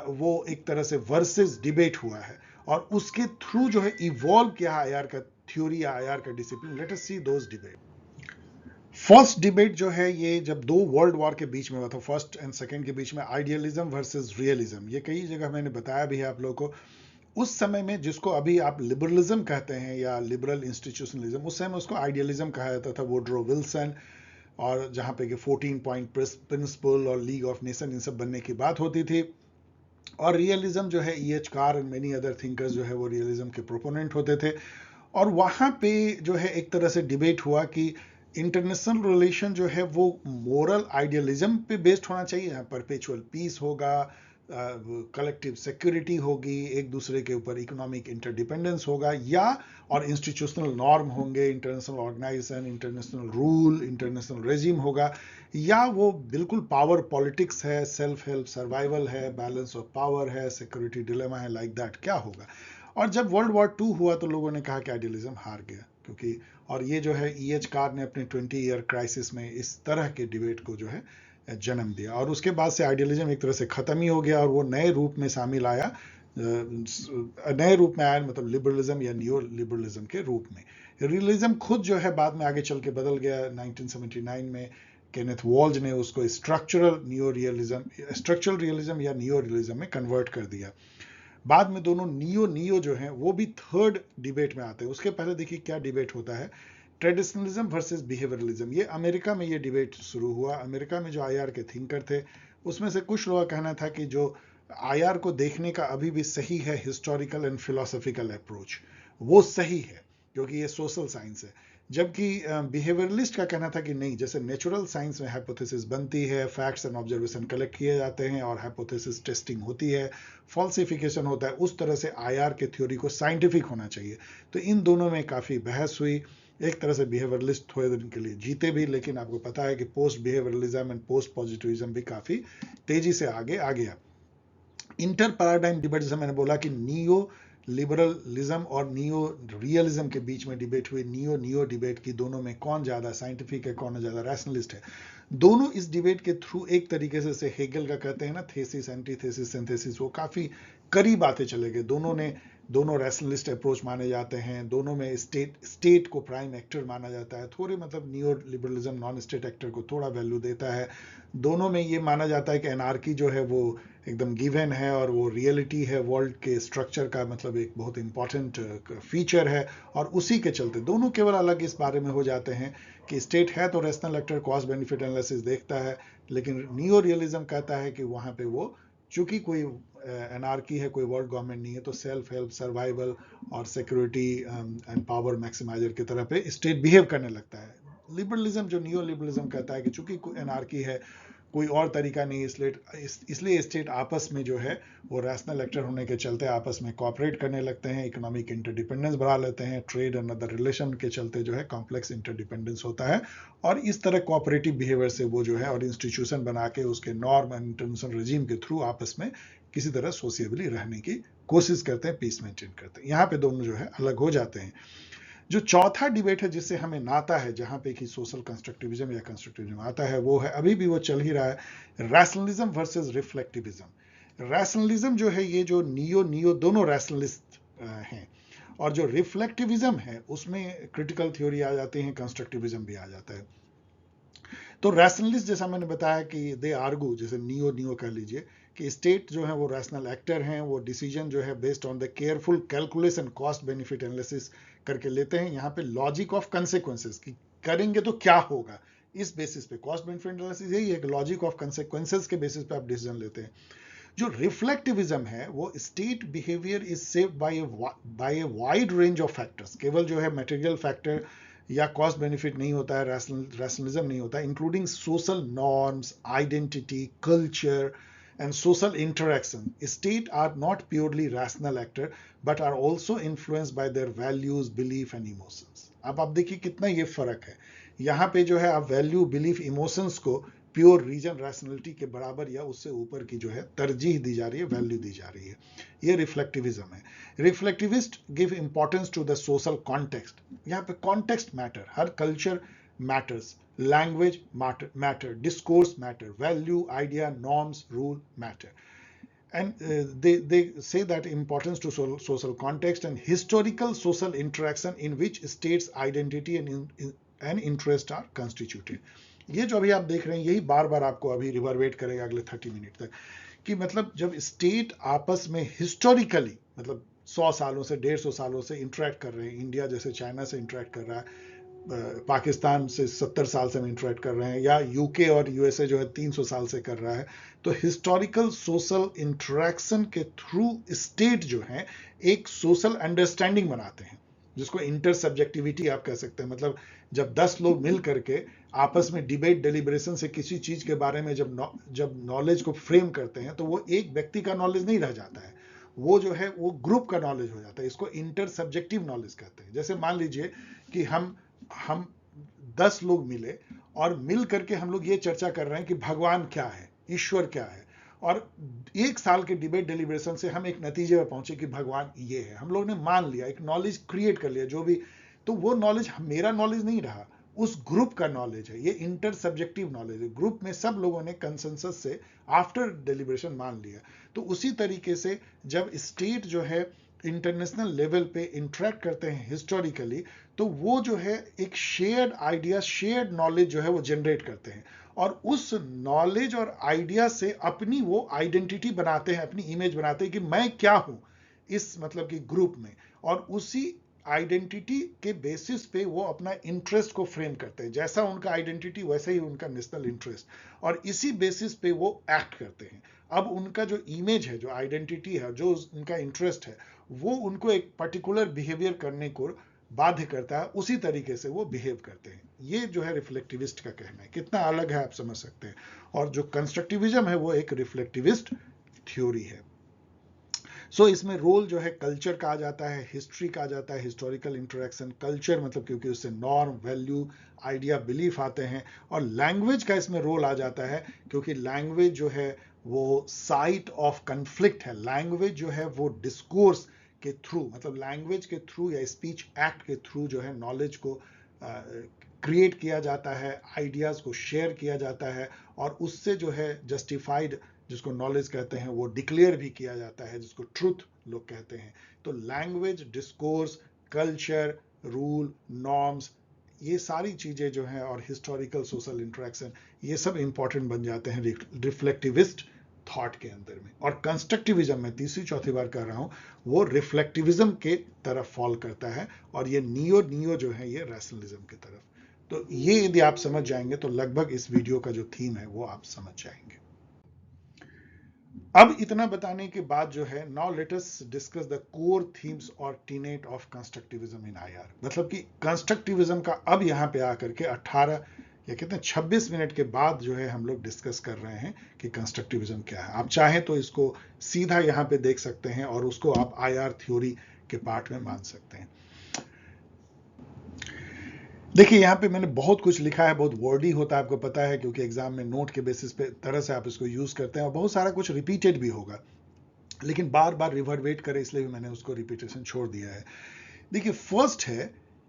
वो एक तरह से वर्सेस डिबेट हुआ है, और उसके थ्रू जो है इवॉल्व किया है आईआर का थ्योरी या आईआर का डिसिप्लिन। लेट अस सी दोस डिबेट। फर्स्ट डिबेट जो है ये जब दो वर्ल्ड वॉर के बीच में हुआ था, फर्स्ट एंड सेकेंड के बीच में, आइडियलिज्म वर्सेस रियलिज्म। ये कई जगह मैंने बताया भी है आप लोगों को। उस समय में जिसको अभी आप लिबरलिज्म कहते हैं या लिबरल इंस्टीट्यूशनलिज्म, उस समय उसको आइडियलिज्म कहा जाता था, वुडरो विल्सन, और जहाँ पे कि 14 पॉइंट प्रिंसिपल और लीग ऑफ नेशन इन सब बनने की बात होती थी। और रियलिज्म जो है EH car and many other thinkers जो है वो रियलिज्म के प्रोपोनेंट होते थे। और वहाँ पे जो है एक तरह से डिबेट हुआ कि इंटरनेशनल रिलेशन जो है वो मोरल आइडियलिज्म पे बेस्ड होना चाहिए, जहाँ परपेचुअल पीस होगा, कलेक्टिव सिक्योरिटी होगी, एक दूसरे के ऊपर इकोनॉमिक इंटरडिपेंडेंस होगा, या और इंस्टीट्यूशनल नॉर्म होंगे, international organisation, international rule, international regime होगा, या वो बिल्कुल पावर पॉलिटिक्स है, सेल्फ हेल्प सर्वाइवल है, बैलेंस ऑफ पावर है, सिक्योरिटी डिलेमा है, लाइक दैट क्या होगा। और जब वर्ल्ड वॉर 2 हुआ तो लोगों ने कहा कि आइडियलिज्म हार गया, क्योंकि और ये जो है E.H. कार ने अपने 20 ईयर क्राइसिस में इस तरह के डिबेट को जो है जन्म दिया, और उसके बाद से आइडियलिज्म एक तरह से खत्म ही हो गया और वो नए रूप में शामिल आया, नए रूप में आया, मतलब लिबरलिज्म या नियो लिबरलिज्म के रूप में। रियलिज्म खुद जो है बाद में आगे चल के बदल गया 1979 में। केनेथ वॉल्ज ने उसको स्ट्रक्चरल रियलिज्म या नियो रियलिज्म में कन्वर्ट कर दिया। बाद में दोनों नियो जो हैं वो भी थर्ड डिबेट में आते हैं। उसके पहले देखिए क्या डिबेट होता है, ट्रेडिशनलिज्म वर्सेस बिहेवियरलिज्म। ये अमेरिका में ये डिबेट शुरू हुआ। अमेरिका में जो आईआर के थिंकर थे उसमें से कुछ लोगों का कहना था कि जो आईआर को देखने का अभी भी सही है हिस्टोरिकल एंड फिलोसॉफिकल अप्रोच, वो सही है क्योंकि ये सोशल साइंस है। जबकि बिहेवियरलिस्ट का कहना था कि नहीं, जैसे नेचुरल साइंस में हाइपोथेसिस बनती है, फैक्ट्स एंड ऑब्जर्वेशन कलेक्ट किए जाते हैं और हाइपोथेसिस टेस्टिंग होती है, फॉल्सिफिकेशन होता है, उस तरह से आईआर के थ्योरी को साइंटिफिक होना चाहिए। तो इन दोनों में काफ़ी बहस हुई। एक तरह से बिहेवियरलिस्ट थोड़े दिन के लिए जीते भी, लेकिन आपको पता है कि post behaviourism and post positivism भी काफ़ी तेजी से आगे आ गया। इंटर पैराडाइम डिबेट, जैसे मैंने बोला कि नियो लिबरलिज्म और नियो रियलिज्म के बीच में डिबेट हुई, नियो डिबेट की, दोनों में कौन ज़्यादा साइंटिफिक है, कौन ज़्यादा रैशनलिस्ट है। दोनों इस डिबेट के थ्रू एक तरीके से हेगल का कहते हैं ना, थेसिस एंटीथेसिस सिंथेसिस, वो काफ़ी करीब आते चले गए। दोनों रैशनलिस्ट अप्रोच माने जाते हैं। दोनों में स्टेट को प्राइम एक्टर माना जाता है। थोड़े मतलब neo liberalism non state actor को थोड़ा वैल्यू देता है। दोनों में ये माना जाता है कि एनार्की जो है वो एकदम गिवन है और वो रियलिटी है, वर्ल्ड के स्ट्रक्चर का मतलब एक बहुत इंपॉर्टेंट फीचर है। और उसी के चलते दोनों केवल अलग इस बारे में हो जाते हैं कि स्टेट है तो rational actor cost benefit analysis देखता है, लेकिन नियो रियलिज्म कहता है कि वहाँ पे वो चूंकि कोई एनार्की है, कोई वर्ल्ड गवर्नमेंट नहीं है, तो सेल्फ हेल्प, सर्वाइवल और सिक्योरिटी एंड पावर मैक्सिमाइजर की तरह पे स्टेट बिहेव करने लगता है। लिबरलिज्म जो नियो लिबरलिज्म कहता है कि चूंकि एनार्की है, कोई और तरीका नहीं, इसलिए स्टेट आपस में जो है वो रैशनल एक्टर होने के चलते आपस में कॉपरेट करने लगते हैं, इकोनॉमिक इंटरडिपेंडेंस बढ़ा लेते हैं, ट्रेड एंड अदर रिलेशन के चलते जो है कॉम्प्लेक्स इंटरडिपेंडेंस होता है, और इस तरह कोऑपरेटिव बिहेवियर से वो जो है और इंस्टीट्यूशन बना के उसके नॉर्म एंड इंटरनेशनल रेजिम के थ्रू आपस में किसी तरह सोशियबली रहने की कोशिश करते हैं, पीस मेंटेन करते हैं। यहाँ पे दोनों जो है अलग हो जाते हैं। जो चौथा डिबेट है जिससे हमें नाता है, जहां पे कि सोशल कंस्ट्रक्टिविज्म या कंस्ट्रक्टिविज्म आता है, वो है, अभी भी वो चल ही रहा है, रैशनलिज्म वर्सेस रिफ्लेक्टिविज्म। रैशनलिज्म जो है, ये जो नियो दोनों रैशनलिस्ट हैं, और जो रिफ्लेक्टिविज्म है उसमें क्रिटिकल थ्योरी आ जाती है, कंस्ट्रक्टिविज्म भी आ जाता है। तो रैशनलिस्ट, जैसा मैंने बताया कि दे आर्गू, जैसे नियो कह लीजिए, कि स्टेट जो है वो रैशनल एक्टर हैं, वो डिसीजन जो है based on the careful calculation, cost benefit analysis करके लेते हैं। यहाँ पे लॉजिक ऑफ कंसेक्वेंसेस कि करेंगे तो क्या होगा, इस बेसिस पे कॉस्ट बेनिफिट एनालिसिस यही है कि लॉजिक ऑफ कंसेक्वेंसेस के बेसिस पे आप डिसीजन लेते हैं। जो रिफ्लेक्टिविज्म है वो state behaviour is saved by a wide range of factors, केवल जो है मटेरियल फैक्टर या कॉस्ट बेनिफिट नहीं होता है, रैशनलिज्म नहीं होता है, including social norms, identity, culture and social interaction. State are not purely rational actor but are also influenced by their values, belief and emotions. अब आप देखिए कितना ये फर्क है। यहाँ पे जो है आप वैल्यू, बिलीफ, इमोशंस को प्योर रीजन रैशनलिटी के बराबर या उससे ऊपर की जो है तरजीह दी जा रही है, वैल्यू दी जा रही है। ये रिफ्लेक्टिविज्म है। Reflectivist give importance to the social context. यहाँ पे कॉन्टेक्स्ट मैटर, हर culture matters, language matter, discourse matter, value, idea, norms, rule matter. And they say that importance to social context and historical social interaction in which states identity and interest are constituted। ये जो अभी आप देख रहे हैं यही बार बार आपको अभी रिवर्वेट करेगा अगले 30 मिनट तक, कि मतलब जब स्टेट आपस में हिस्टोरिकली मतलब 100 सालों से 150 सालों से इंटरेक्ट कर रहे हैं, इंडिया जैसे चाइना से इंटरेक्ट कर रहा है, पाकिस्तान से 70 साल से हम इंटरेक्ट कर रहे हैं, या यूके और यूएसए जो है 300 साल से कर रहा है, तो हिस्टोरिकल सोशल इंटरेक्शन के थ्रू स्टेट जो है एक सोशल अंडरस्टैंडिंग बनाते हैं, जिसको इंटर सब्जेक्टिविटी आप कह सकते हैं। मतलब जब 10 लोग मिल करके आपस में डिबेट डेलिब्रेशन से किसी चीज के बारे में जब नॉलेज को फ्रेम करते हैं, तो वो एक व्यक्ति का नॉलेज नहीं रह जाता है, वो जो है वो ग्रुप का नॉलेज हो जाता है। इसको इंटर सब्जेक्टिव नॉलेज कहते हैं। जैसे मान लीजिए कि हम 10 लोग मिले और मिल करके हम लोग ये चर्चा कर रहे हैं कि भगवान क्या है, ईश्वर क्या है, और 1 साल के डिबेट डेलिब्रेशन से हम एक नतीजे पर पहुंचे कि भगवान ये है, हम लोग ने मान लिया, एक नॉलेज क्रिएट कर लिया जो भी। तो वो नॉलेज मेरा नॉलेज नहीं रहा, उस ग्रुप का नॉलेज है, ये इंटर सब्जेक्टिव नॉलेज है, ग्रुप में सब लोगों ने कंसेंसस से आफ्टर डेलिब्रेशन मान लिया। तो उसी तरीके से जब स्टेट जो है इंटरनेशनल लेवल पे इंटरेक्ट करते हैं हिस्टोरिकली, तो वो जो है एक शेयर्ड आइडिया, शेयर्ड नॉलेज जो है वो जनरेट करते हैं, और उस नॉलेज और आइडिया से अपनी वो आइडेंटिटी बनाते हैं, अपनी इमेज बनाते हैं कि मैं क्या हूं इस मतलब कि ग्रुप में, और उसी आइडेंटिटी के बेसिस पे वो अपना इंटरेस्ट को फ्रेम करते हैं, जैसा उनका आइडेंटिटी वैसा ही उनका नेशनल इंटरेस्ट, और इसी बेसिस पे वो एक्ट करते हैं। अब उनका जो इमेज है, जो आइडेंटिटी है, जो उनका इंटरेस्ट है, वो उनको एक पर्टिकुलर बिहेवियर करने को बाध्य करता है, उसी तरीके से वो बिहेव करते हैं। ये जो है रिफ्लेक्टिविस्ट का कहना है, कितना अलग है आप समझ सकते हैं। और जो कंस्ट्रक्टिविज्म है वो एक रिफ्लेक्टिविस्ट थ्योरी है। सो इसमें रोल जो है कल्चर का आ जाता है, हिस्ट्री का आ जाता है, हिस्टोरिकल इंटरेक्शन, कल्चर मतलब क्योंकि उससे नॉर्म, वैल्यू, आइडिया, बिलीफ आते हैं, और लैंग्वेज का इसमें रोल आ जाता है क्योंकि लैंग्वेज जो है वो साइट ऑफ कन्फ्लिक्ट है। लैंग्वेज जो है वो डिस्कोर्स के थ्रू, मतलब लैंग्वेज के थ्रू या स्पीच एक्ट के थ्रू जो है नॉलेज को क्रिएट किया जाता है, आइडियाज को शेयर किया जाता है, और उससे जो है जस्टिफाइड, जिसको नॉलेज कहते हैं, वो डिक्लेयर भी किया जाता है, जिसको ट्रुथ लोग कहते हैं। तो language, discourse, culture, rule, norms, ये सारी चीजें जो हैं, और हिस्टोरिकल सोशल इंटरेक्शन, ये सब इंपॉर्टेंट बन जाते हैं रिफ्लेक्टिविस्ट थॉट के अंदर में। और कंस्ट्रक्टिविज्म में तीसरी चौथी बार कर रहा हूं, वो रिफ्लेक्टिविज्म के तरफ फॉल करता है, और ये नियो जो है ये रैशनलिज्म की तरफ। तो ये यदि आप समझ जाएंगे तो लगभग इस वीडियो का जो थीम है वो आप समझ जाएंगे। अब इतना बताने के बाद जो है, now let us discuss the core themes और टीनेट ऑफ कंस्ट्रक्टिविज्म इन आईआर। मतलब कि कंस्ट्रक्टिविज्म का अब यहां पे आकर के 18 या कितने 26 मिनट के बाद जो है हम लोग डिस्कस कर रहे हैं कि कंस्ट्रक्टिविज्म क्या है। आप चाहें तो इसको सीधा यहां पे देख सकते हैं और उसको आप आईआर थ्योरी के पार्ट में मान सकते हैं। देखिए यहाँ पे मैंने बहुत कुछ लिखा है, बहुत वर्डी होता है, आपको पता है, क्योंकि एग्जाम में नोट के बेसिस पे तरह से आप इसको यूज करते हैं, और बहुत सारा कुछ रिपीटेड भी होगा, लेकिन बार बार रिवर्वेट करे इसलिए भी मैंने उसको रिपीटेशन छोड़ दिया है। देखिए फर्स्ट है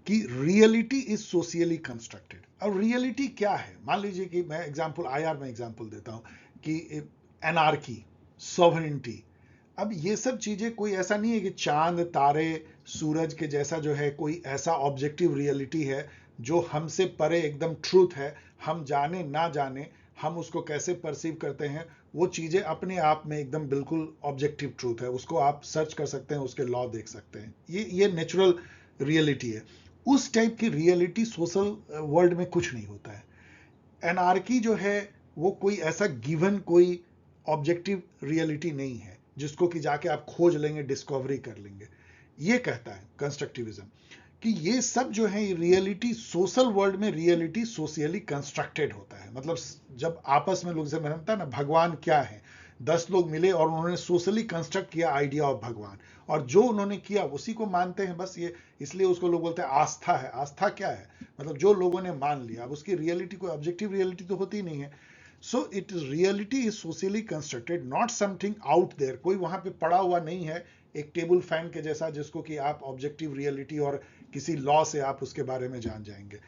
कि रियलिटी इज सोशियली कंस्ट्रक्टेड। अब रियलिटी क्या है, मान लीजिए कि मैं एग्जाम्पल आईआर में एग्जाम्पल देता हूं कि एनार्की, सॉवरेनिटी, अब ये सब चीजें कोई ऐसा नहीं है कि चांद, तारे, सूरज के जैसा जो है कोई ऐसा ऑब्जेक्टिव रियलिटी है जो हमसे परे एकदम ट्रूथ है, हम जाने ना जाने हम उसको कैसे परसीव करते हैं, वो चीजें अपने आप में एकदम बिल्कुल ऑब्जेक्टिव ट्रूथ है, उसको आप सर्च कर सकते हैं, उसके लॉ देख सकते हैं, ये नेचुरल रियलिटी है। उस टाइप की रियलिटी सोशल वर्ल्ड में कुछ नहीं होता है। एनार्की जो है वो कोई ऐसा गिवन कोई ऑब्जेक्टिव रियलिटी नहीं है जिसको कि जाके आप खोज लेंगे, डिस्कवरी कर लेंगे। ये कहता है कंस्ट्रक्टिविज्म कि ये सब जो है रियलिटी, सोशल वर्ल्ड में रियलिटी सोशियली कंस्ट्रक्टेड होता है। मतलब जब आपस में लोग से मिलता है ना, भगवान क्या है, 10 लोग मिले और उन्होंने सोशली कंस्ट्रक्ट किया आइडिया ऑफ भगवान, और जो उन्होंने किया उसी को मानते हैं, बस ये इसलिए उसको लोग बोलते हैं आस्था है। आस्था क्या है, मतलब जो लोगों ने मान लिया, अब उसकी रियलिटी कोई ऑब्जेक्टिव रियलिटी तो होती नहीं है। So it is reality is socially constructed, not something out there, कोई वहां पे पड़ा हुआ नहीं है एक टेबल फैन के जैसा जिसको कि आप ऑब्जेक्टिव रियलिटी और किसी लॉ से आप उसके बारे में जान जाएंगे।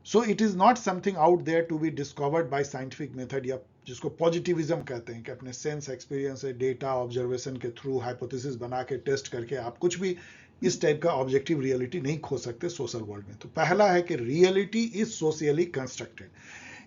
So it is not something out there to be discovered by scientific method, या जिसको पॉजिटिविज्म कहते हैं कि अपने सेंस, एक्सपीरियंस, डेटा, ऑब्जर्वेशन के थ्रू हाइपोथेसिस बना के टेस्ट करके आप कुछ भी इस टाइप का ऑब्जेक्टिव रियलिटी नहीं खो सकते सोशल वर्ल्ड में। तो पहला है कि reality is socially constructed.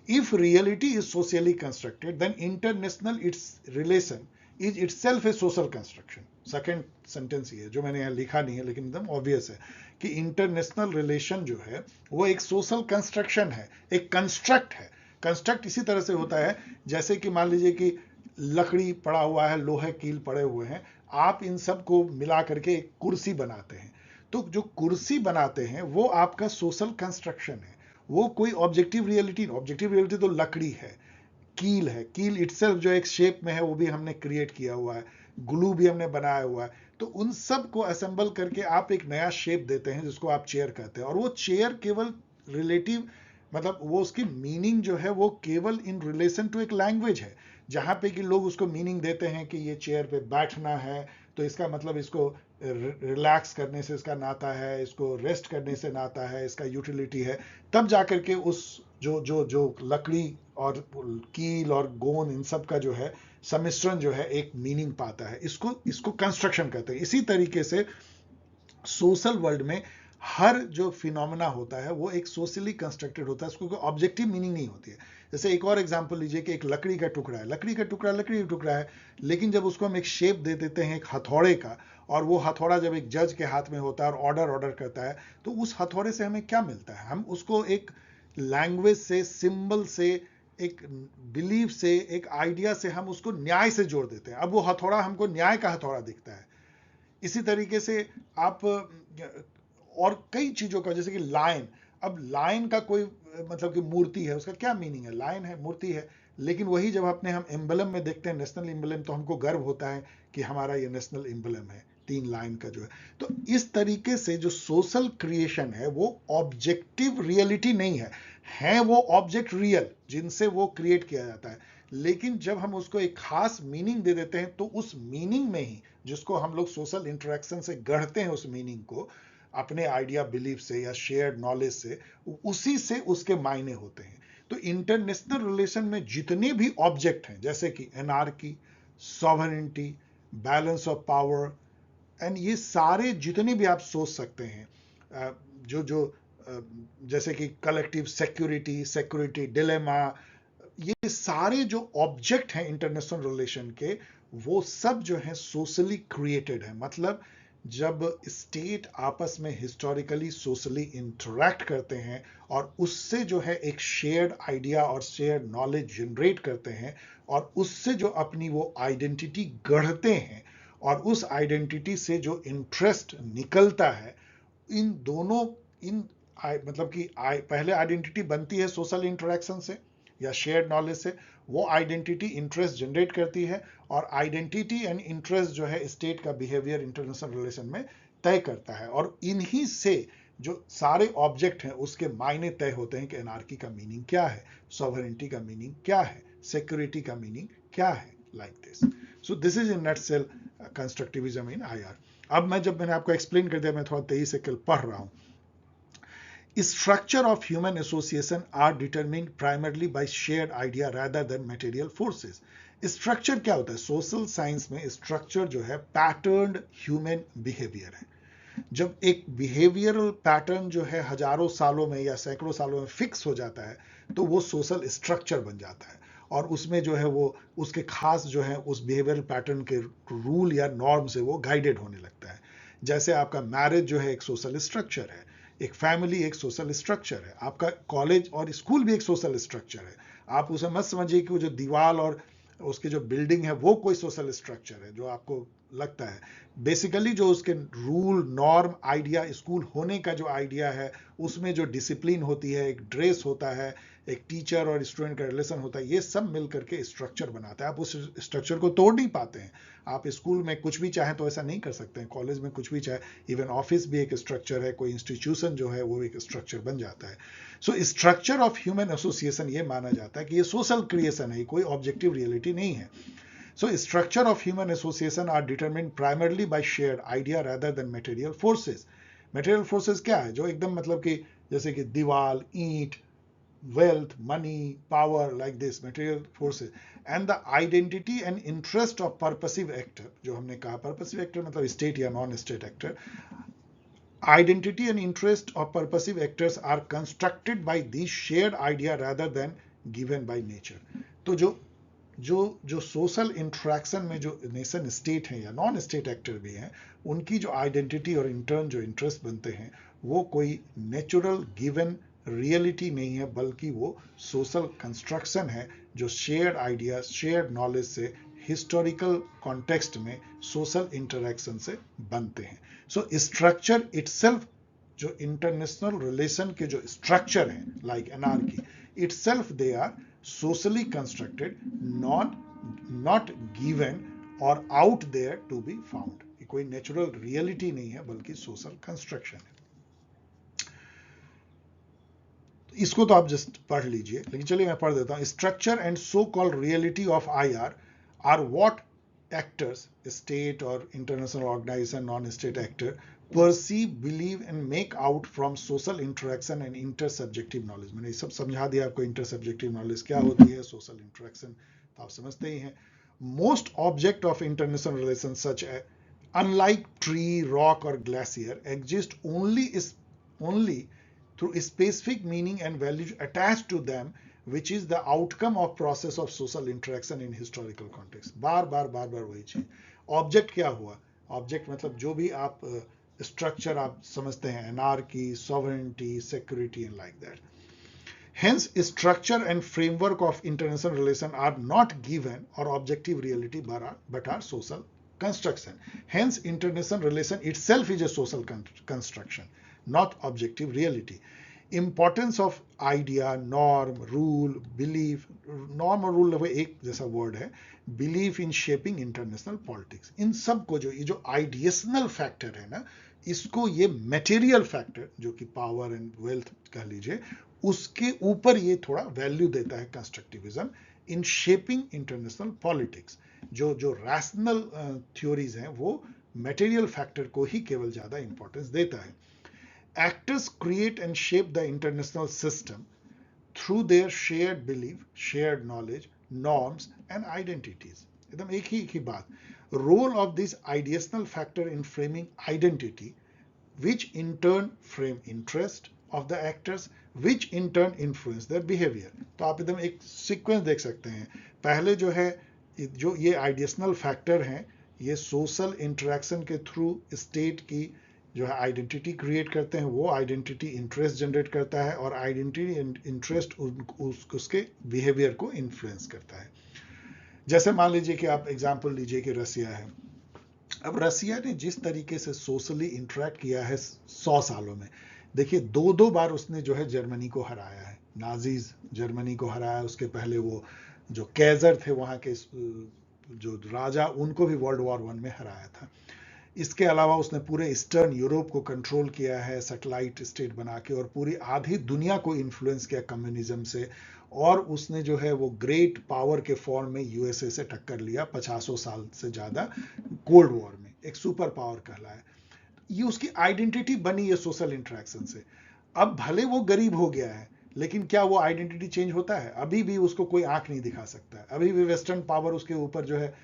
If reality is socially constructed, then international its relation is itself a social construction. Second sentence ये जो मैंने यहाँ लिखा नहीं है लेकिन एकदम ऑब्वियस है कि इंटरनेशनल रिलेशन जो है वो एक सोशल कंस्ट्रक्शन है, एक कंस्ट्रक्ट है। कंस्ट्रक्ट इसी तरह से होता है जैसे कि मान लीजिए कि लकड़ी पड़ा हुआ है, लोहे कील पड़े हुए हैं, आप इन सब को मिला करके एक कुर्सी बनाते हैं। तो जो कुर्सी बनाते हैं वो आपका सोशल कंस्ट्रक्शन है, वो कोई ऑब्जेक्टिव रियलिटी तो लकड़ी है, कील है, कील इटसेल्फ जो एक शेप में है वो भी हमने क्रिएट किया हुआ है, ग्लू भी हमने बनाया हुआ है। तो उन सब को असेंबल करके आप एक नया शेप देते हैं जिसको आप चेयर कहते हैं, और वो चेयर केवल रिलेटिव, मतलब वो उसकी मीनिंग जो है वो केवल इन रिलेशन टू एक लैंग्वेज है। जहाँ पे कि लोग उसको मीनिंग देते हैं कि ये चेयर पे बैठना है, तो इसका मतलब इसको रिलैक्स करने से इसका नाता है, इसको रेस्ट करने से नाता है, इसका यूटिलिटी है, तब जाकर के उस जो जो जो लकड़ी और कील और गोंद इन सब का जो है सम्मिश्रण जो है एक मीनिंग पाता है। इसको इसको कंस्ट्रक्शन कहते हैं। इसी तरीके से सोशल वर्ल्ड में हर जो फिनोमेना होता है वो एक सोशली कंस्ट्रक्टेड होता है, उसको कोई ऑब्जेक्टिव मीनिंग नहीं होती है। जैसे एक और एग्जांपल लीजिए कि एक लकड़ी का टुकड़ा है, लकड़ी का टुकड़ा लकड़ी का टुकड़ा है, लेकिन जब उसको हम एक शेप दे देते हैं एक हथौड़े का, और वो हथौड़ा जब एक जज के हाथ में होता है और ऑर्डर ऑर्डर करता है, तो उस हथौड़े से हमें क्या मिलता है? हम उसको एक लैंग्वेज से, सिंबल से, एक बिलीफ से, एक आइडिया से हम उसको न्याय से जोड़ देते हैं। अब वो हथौड़ा हमको न्याय का हथौड़ा दिखता है। इसी तरीके से आप और कई चीजों का, जैसे कि लायन, अब लायन का कोई मतलब कि मूर्ति है, उसका क्या मीनिंग है? लायन है, मूर्ति है, लेकिन वही जब अपने हम एम्बलम में देखते हैं, नेशनल एम्बलम, तो हमको गर्व होता है कि हमारा ये नेशनल एम्बलम है, 3 लाइन का जो है। तो इस तरीके से जो सोशल क्रिएशन है वो ऑब्जेक्टिव रियलिटी नहीं है वो ऑब्जेक्ट रियल जिनसे वो क्रिएट किया जाता है, लेकिन जब हम उसको एक खास मीनिंग दे देते हैं तो उस मीनिंग में ही, जिसको हम लोग सोशल इंटरेक्शन से गढ़ते हैं, उस मीनिंग को अपने आइडिया बिलीफ से या शेयर्ड नॉलेज से, उसी से उसके मायने होते हैं। तो इंटरनेशनल रिलेशन में जितने भी ऑब्जेक्ट हैं, जैसे कि anarchy, sovereignty, balance of power, and ये सारे जितने भी आप सोच सकते हैं, जो जो जैसे कि कलेक्टिव सिक्योरिटी, सिक्योरिटी डिलेमा, ये सारे जो ऑब्जेक्ट हैं इंटरनेशनल रिलेशन के, वो सब जो है सोशली क्रिएटेड है। मतलब जब स्टेट आपस में हिस्टोरिकली सोशली इंटरैक्ट करते हैं और उससे जो है एक शेयर्ड आइडिया और शेयर्ड नॉलेज जनरेट करते हैं, और उससे जो अपनी वो आइडेंटिटी गढ़ते हैं, और उस आइडेंटिटी से जो इंटरेस्ट निकलता है, इन दोनों, इन मतलब कि पहले आइडेंटिटी बनती है सोशल इंटरेक्शन से या शेयर्ड नॉलेज से, वो आइडेंटिटी इंटरेस्ट जनरेट करती है, और आइडेंटिटी एंड इंटरेस्ट जो है स्टेट का बिहेवियर इंटरनेशनल रिलेशन में तय करता है, और इन्हीं से जो सारे ऑब्जेक्ट हैं उसके मायने तय होते हैं कि एनार्की का मीनिंग क्या है, सॉवरेनिटी का मीनिंग क्या है, सिक्योरिटी का मीनिंग क्या है, like this. So this is in nutshell constructivism in IR. अब मैंने आपको एक्सप्लेन कर दिया, मैं थोड़ा तेजी से कल पढ़ रहा हूं। Structure of human association are determined primarily by shared idea rather than material forces. Structure क्या होता है? सोशल साइंस में स्ट्रक्चर जो है पैटर्न्ड ह्यूमन बिहेवियर है। जब एक बिहेवियरल पैटर्न जो है हजारों सालों में या सैकड़ों सालों में फिक्स हो जाता है, तो वो सोशल स्ट्रक्चर बन जाता है, और उसमें जो है वो उसके खास जो है उस बिहेवियरल पैटर्न के रूल या नॉर्म से वो गाइडेड होने लगता है। जैसे आपका मैरिज जो है एक सोशल स्ट्रक्चर है, एक फैमिली एक सोशल स्ट्रक्चर है, आपका कॉलेज और स्कूल भी एक सोशल स्ट्रक्चर है। आप उसे मत समझिए कि वो जो दीवार और उसकी जो बिल्डिंग है वो कोई सोशल स्ट्रक्चर है जो आपको लगता है। बेसिकली जो उसके रूल नॉर्म आइडिया, स्कूल होने का जो आइडिया है, उसमें जो डिसिप्लिन होती है, एक ड्रेस होता है, एक टीचर और स्टूडेंट का रिलेशन होता है, ये सब मिल करके स्ट्रक्चर बनाता है। आप उस स्ट्रक्चर को तोड़ नहीं पाते हैं। आप स्कूल में कुछ भी चाहें तो ऐसा नहीं कर सकते हैं, कॉलेज में कुछ भी चाहे, इवन ऑफिस भी एक स्ट्रक्चर है, कोई इंस्टीट्यूशन जो है वो एक स्ट्रक्चर बन जाता है। So structure of human association ये माना जाता है कि ये सोशल क्रिएशन है, कोई ऑब्जेक्टिव रियलिटी नहीं है। So structure of human association are determined primarily by shared idea rather than material forces. Material forces क्या है? जो एकदम मतलब कि जैसे कि दीवार, ईंट, wealth, money, power, like this, material forces. And the identity and interest of purposive actor, जो हमने कहा purposive actor मतलब state या non state actor, identity and interest of purposive actors are constructed by these shared idea rather than given by nature. तो जो सोशल इंटरेक्शन में जो नेशन स्टेट हैं या नॉन स्टेट एक्टर भी हैं, उनकी जो आइडेंटिटी और इंटर्न जो इंटरेस्ट बनते हैं, वो कोई नेचुरल गिवन रियलिटी नहीं है, बल्कि वो सोशल कंस्ट्रक्शन है जो शेयर्ड आइडिया, शेयर्ड नॉलेज से हिस्टोरिकल कॉन्टेक्स्ट में सोशल इंटरेक्शन से बनते हैं। सो स्ट्रक्चर इटसेल्फ, जो इंटरनेशनल रिलेशन के जो स्ट्रक्चर हैं like anarchy, itself they are socially constructed, not given or out there to be found. कोई नेचुरल रियलिटी नहीं है बल्कि सोशल कंस्ट्रक्शन है। इसको तो आप जस्ट पढ़ लीजिए, लेकिन चलिए मैं पढ़ देता हूँ. Structure and so called reality of IR are what actors, state or international organization, non-state actor, perceive, believe and make out from social interaction and intersubjective knowledge. मैंने ये सब समझा दिया आपको. intersubjective knowledge क्या होती है, social interaction तो आप समझते ही हैं. Most object of international relations such as, unlike tree, rock or glacier, exist only through a specific meaning and values attached to them, which is the outcome of process of social interaction in historical context. बार बार वही चीज. ऑब्जेक्ट क्या हुआ, ऑब्जेक्ट मतलब जो भी आप स्ट्रक्चर आप समझते हैं, anarchy, sovereignty, security and like that. Hence, structure and framework of international relation are not given or objective reality but are social construction. Hence, international relation itself is a social construction, not objective reality. Importance of idea, norm, rule, belief. Norm और rule वो एक जैसा वर्ड है. Belief in shaping international politics. इन सब को जो ये जो ideational factor है ना, इसको ये material factor जो कि power and wealth कह लीजिए, उसके ऊपर ये थोड़ा वैल्यू देता है constructivism in shaping international politics. जो रैशनल थ्योरीज हैं वो मटेरियल फैक्टर को ही केवल ज्यादा इंपॉर्टेंस देता है. Actors create and shape the international system through their shared belief, shared knowledge, norms and identities. एकदम एक ही बात. Role of this ideational factor in framing identity, which in turn frame interest of the actors, which in turn influence their behavior. तो आप एकदम एक सीक्वेंस देख सकते हैं. पहले जो है, जो ये आइडियशनल फैक्टर हैं, ये सोशल इंटरेक्शन के थ्रू स्टेट की जो है आइडेंटिटी क्रिएट करते हैं. वो आइडेंटिटी इंटरेस्ट जनरेट करता है और आइडेंटिटी इंटरेस्ट उसके बिहेवियर को इन्फ्लुएंस करता है. जैसे मान लीजिए कि आप एग्जाम्पल लीजिए कि रसिया है. अब रसिया ने जिस तरीके से सोशली इंटरेक्ट किया है 100 सालों में, देखिए दो बार उसने जो है जर्मनी को हराया है. नाजीज जर्मनी को हराया, उसके पहले वो जो कैजर थे वहां के जो राजा, उनको भी वर्ल्ड वॉर 1 में हराया था. इसके अलावा उसने पूरे ईस्टर्न यूरोप को कंट्रोल किया है सैटेलाइट स्टेट बना के, और पूरी आधी दुनिया को इन्फ्लुएंस किया कम्युनिज्म से. और उसने जो है वो ग्रेट पावर के फॉर्म में यूएसए से टक्कर लिया 50 साल से ज्यादा कोल्ड वॉर में. एक सुपर पावर कहलाया. ये उसकी आइडेंटिटी बनी है सोशल इंटरेक्शन से. अब भले वो गरीब हो गया है, लेकिन क्या वो आइडेंटिटी चेंज होता है? अभी भी उसको कोई आंख नहीं दिखा सकता है. अभी भी वेस्टर्न पावर उसके ऊपर जो है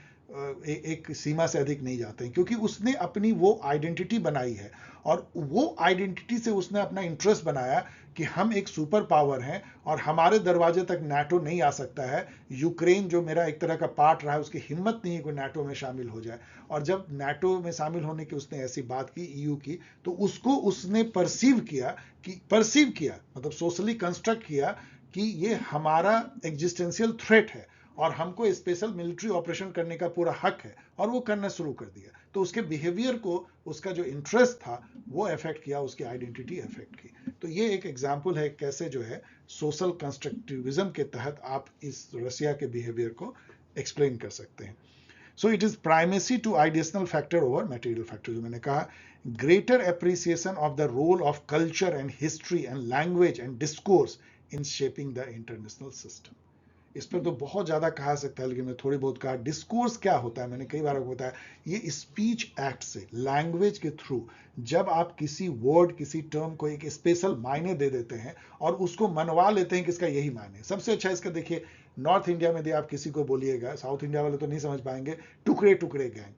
एक सीमा से अधिक नहीं जाते हैं, क्योंकि उसने अपनी वो आइडेंटिटी बनाई है. और वो आइडेंटिटी से उसने अपना इंटरेस्ट बनाया कि हम एक सुपर पावर हैं और हमारे दरवाजे तक नाटो नहीं आ सकता है. यूक्रेन जो मेरा एक तरह का पार्ट रहा है, उसकी हिम्मत नहीं है कोई नाटो में शामिल हो जाए. और जब नाटो में शामिल होने की उसने ऐसी बात की, ईयू की, तो उसको उसने परसीव किया मतलब सोशली कंस्ट्रक्ट किया कि ये हमारा एग्जिस्टेंशियल थ्रेट है और हमको स्पेशल मिलिट्री ऑपरेशन करने का पूरा हक है, और वो करना शुरू कर दिया. तो उसके बिहेवियर को, उसका जो इंटरेस्ट था वो अफेक्ट किया, उसकी आइडेंटिटी अफेक्ट की. तो ये एक एग्जाम्पल है कैसे जो है सोशल कंस्ट्रक्टिविज्म के तहत आप इस रसिया के बिहेवियर को एक्सप्लेन कर सकते हैं. So it is primacy to ideational factor over material factor. जो मैंने कहा, greater appreciation of the role of culture and history and language and discourse in shaping the international system. इस पर तो बहुत ज्यादा कहा सकता है, लेकिन मैं थोड़ी बहुत कहा. डिस्कोर्स क्या होता है, मैंने कई बार आपको बताया, ये स्पीच एक्ट से, लैंग्वेज के थ्रू जब आप किसी वर्ड, किसी टर्म को एक स्पेशल मायने दे देते हैं और उसको मनवा लेते हैं कि इसका यही मायने. सबसे अच्छा इसका देखिए, नॉर्थ इंडिया में यदि आप किसी को बोलिएगा, साउथ इंडिया वाले तो नहीं समझ पाएंगे, टुकड़े टुकड़े गैंग.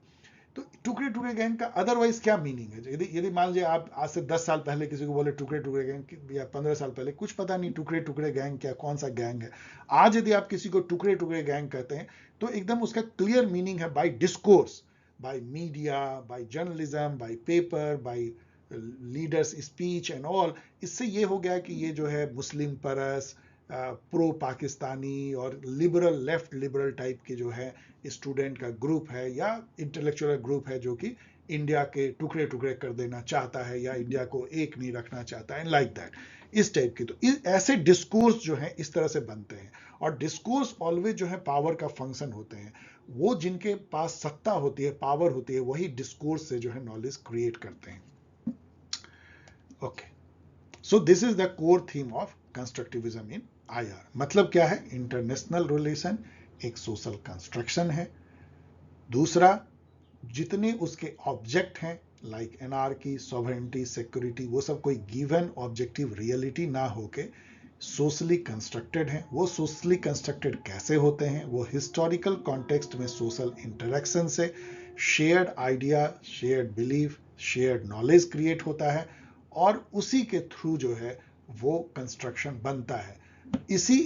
तो टुकड़े टुकड़े गैंग का अदरवाइज क्या मीनिंग है? यदि मान लीजिए आप आज से 10 साल पहले किसी को बोले टुकड़े टुकड़े गैंग, या 15 साल पहले, कुछ पता नहीं टुकड़े टुकड़े गैंग क्या, कौन सा गैंग है. आज यदि आप किसी को टुकड़े टुकड़े गैंग कहते हैं तो एकदम उसका क्लियर मीनिंग है by discourse, by media, by journalism, by paper, by leaders speech and all. इससे ये हो गया कि ये जो है मुस्लिम परस, प्रो पाकिस्तानी और लिबरल, लेफ्ट लिबरल टाइप के जो है स्टूडेंट का ग्रुप है या इंटेलेक्चुअल ग्रुप है जो कि इंडिया के टुकड़े टुकड़े कर देना चाहता है या इंडिया को एक नहीं रखना चाहता है, लाइक दैट, इस टाइप की. तो ऐसे डिस्कोर्स जो है इस तरह से बनते हैं. और डिस्कोर्स ऑलवेज जो है पावर का फंक्शन होते हैं. वो जिनके पास सत्ता होती है, पावर होती है, वही डिस्कोर्स से जो है नॉलेज क्रिएट करते हैं. Okay, so this is the core theme of constructivism in IR। मतलब क्या है? इंटरनेशनल रिलेशन एक सोशल कंस्ट्रक्शन है। दूसरा, जितने उसके ऑब्जेक्ट हैं लाइक एनार्की, सॉवरेनिटी, सिक्योरिटी, वो सब कोई गिवन ऑब्जेक्टिव रियलिटी ना होके सोशली कंस्ट्रक्टेड हैं। वो सोशली कंस्ट्रक्टेड कैसे होते हैं? वो हिस्टोरिकल कॉन्टेक्स्ट में सोशल इंटरेक्शन से shared idea, shared belief, shared knowledge create होता है और उसी के थ्रू जो है वो कंस्ट्रक्शन बनता है। इसी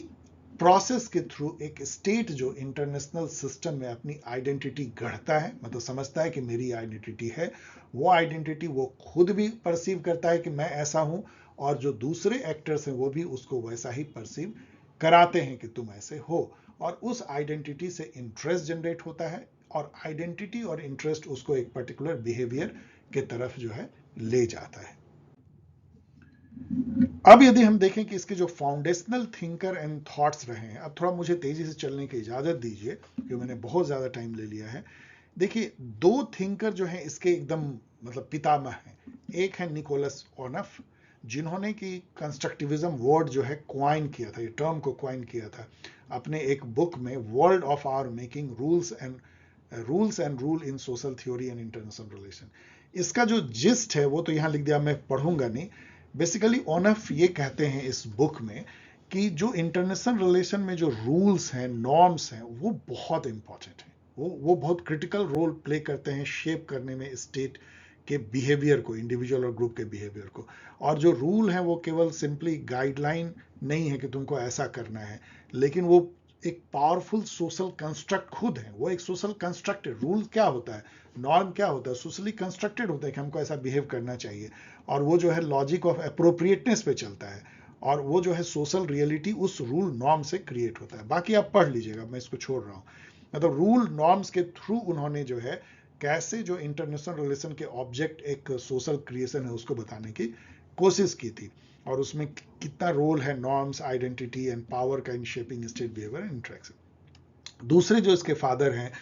प्रोसेस के थ्रू एक स्टेट जो इंटरनेशनल सिस्टम में अपनी आइडेंटिटी गढ़ता है, मतलब समझता है कि मेरी आइडेंटिटी है, वो आइडेंटिटी वो खुद भी परसीव करता है कि मैं ऐसा हूं, और जो दूसरे एक्टर्स हैं वो भी उसको वैसा ही परसीव कराते हैं कि तुम ऐसे हो, और उस आइडेंटिटी से इंटरेस्ट जनरेट होता है, और आइडेंटिटी और इंटरेस्ट उसको एक पर्टिकुलर बिहेवियर के तरफ जो है ले जाता है। अब यदि हम देखें कि इसके जो फाउंडेशनल थिंकर एंड थॉट्स रहे हैं, अब थोड़ा मुझे तेजी से चलने की इजाजत दीजिए क्योंकि मैंने बहुत ज्यादा टाइम ले लिया है। देखिए, दो थिंकर जो हैं इसके एकदम मतलब पितामह हैं। एक है निकोलस ओनफ, जिन्होंने कि कंस्ट्रक्टिविज्म वर्ड जो है क्वाइन किया था, ये टर्म को क्वाइन किया था अपने एक बुक में, world of our making, rules and rule in social theory and international relation. इसका जो जिस्ट है वो तो यहां लिख दिया, मैं पढ़ूंगा नहीं। बेसिकली ओनफ ये कहते हैं इस बुक में कि जो इंटरनेशनल रिलेशन में जो रूल्स हैं, नॉर्म्स हैं, वो बहुत इंपॉर्टेंट है। वो बहुत क्रिटिकल रोल प्ले करते हैं शेप करने में स्टेट के बिहेवियर को, इंडिविजुअल और ग्रुप के बिहेवियर को। और जो रूल है वो केवल सिंपली गाइडलाइन नहीं है कि तुमको ऐसा करना है, लेकिन वो एक पावरफुल सोशल कंस्ट्रक्ट खुद है। वो एक सोशल कंस्ट्रक्टेड रूल क्या होता है, नॉर्म क्या होता है, सोशली कंस्ट्रक्टेड होता है कि हमको ऐसा बिहेव करना चाहिए, और वो जो है लॉजिक ऑफ अप्रोप्रिएटनेस पे चलता है, और वो जो है सोशल रियलिटी उस रूल नॉर्म से क्रिएट होता है। बाकी आप पढ़ लीजिएगा, मैं इसको छोड़ रहा हूँ। मतलब रूल नॉर्म्स के थ्रू उन्होंने जो है कैसे जो इंटरनेशनल रिलेशन के ऑब्जेक्ट एक सोशल क्रिएशन है उसको बताने की कोशिश की थी, और उसमें कितना रोल है नॉर्म्स, आइडेंटिटी एंड पावर का इन shaping state behaviour and interaction. दूसरे जो इसके फादर हैं,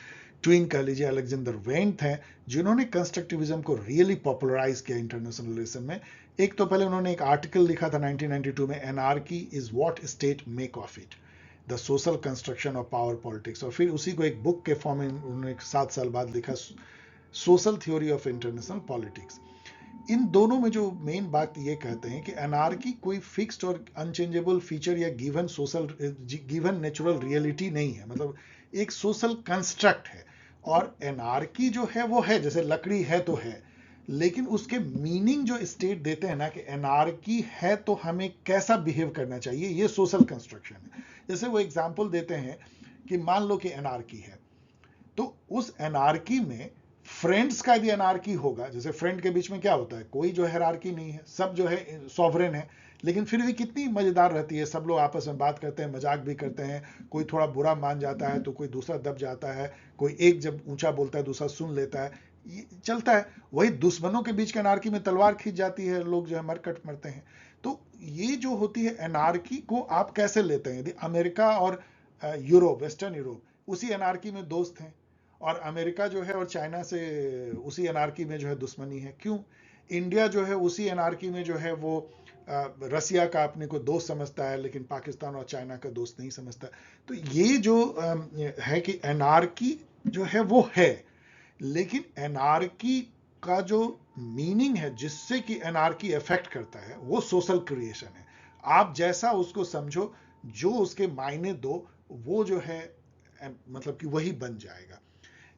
ट्विन कह लीजिए, अलेक्जेंडर वेंट हैं, जिन्होंने कंस्ट्रक्टिविज्म को रियली पॉपुलराइज किया इंटरनेशनल रिलेशन में। एक तो पहले उन्होंने एक आर्टिकल लिखा था 1992 में, anarchy is what state make of it, the social construction of power politics, और फिर उसी को एक बुक के फॉर्म में उन्होंने 7 साल बाद लिखा, social theory of international politics. इन दोनों में जो मेन बात ये कहते हैं कि एनार्की कोई फिक्स्ड और अनचेंजेबल फीचर या गिवन नेचुरल रियलिटी नहीं है, मतलब एक सोशल कंस्ट्रक्ट है। और एनार्की जो है वो है, जैसे लकड़ी है तो है, लेकिन उसके मीनिंग जो स्टेट देते हैं ना कि एनार्की है तो हमें कैसा बिहेव करना चाहिए, ये सोशल कंस्ट्रक्शन है। जैसे वो एग्जांपल देते हैं कि मान लो कि एनार्की है, तो उस एनार्की में फ्रेंड्स का यदि एनार्की होगा, जैसे फ्रेंड के बीच में क्या होता है, कोई जो हायरार्की नहीं है, सब जो है सॉवरेन है, लेकिन फिर भी कितनी मजेदार रहती है, सब लोग आपस में बात करते हैं, मजाक भी करते हैं, कोई थोड़ा बुरा मान जाता है तो कोई दूसरा दब जाता है, कोई एक जब ऊंचा बोलता है दूसरा सुन लेता है, ये चलता है। वही दुश्मनों के बीच के एनार्की में तलवार खींच जाती है, लोग जो है मरकट मरते हैं। तो ये जो होती है एनार्की को आप कैसे लेते हैं? यदि अमेरिका और यूरोप, वेस्टर्न यूरोप उसी एनार्की में दोस्त हैं, और अमेरिका जो है और चाइना से उसी एनार्की में जो है दुश्मनी है, क्यों? इंडिया जो है उसी एनार्की में जो है वो रसिया का अपने को दोस्त समझता है, लेकिन पाकिस्तान और चाइना का दोस्त नहीं समझता। तो ये जो है कि एनार्की जो है वो है, लेकिन एनार्की का जो मीनिंग है जिससे कि एनार्की इफेक्ट करता है वो सोशल क्रिएशन है। आप जैसा उसको समझो, जो उसके मायने दो, वो जो है मतलब कि वही बन जाएगा।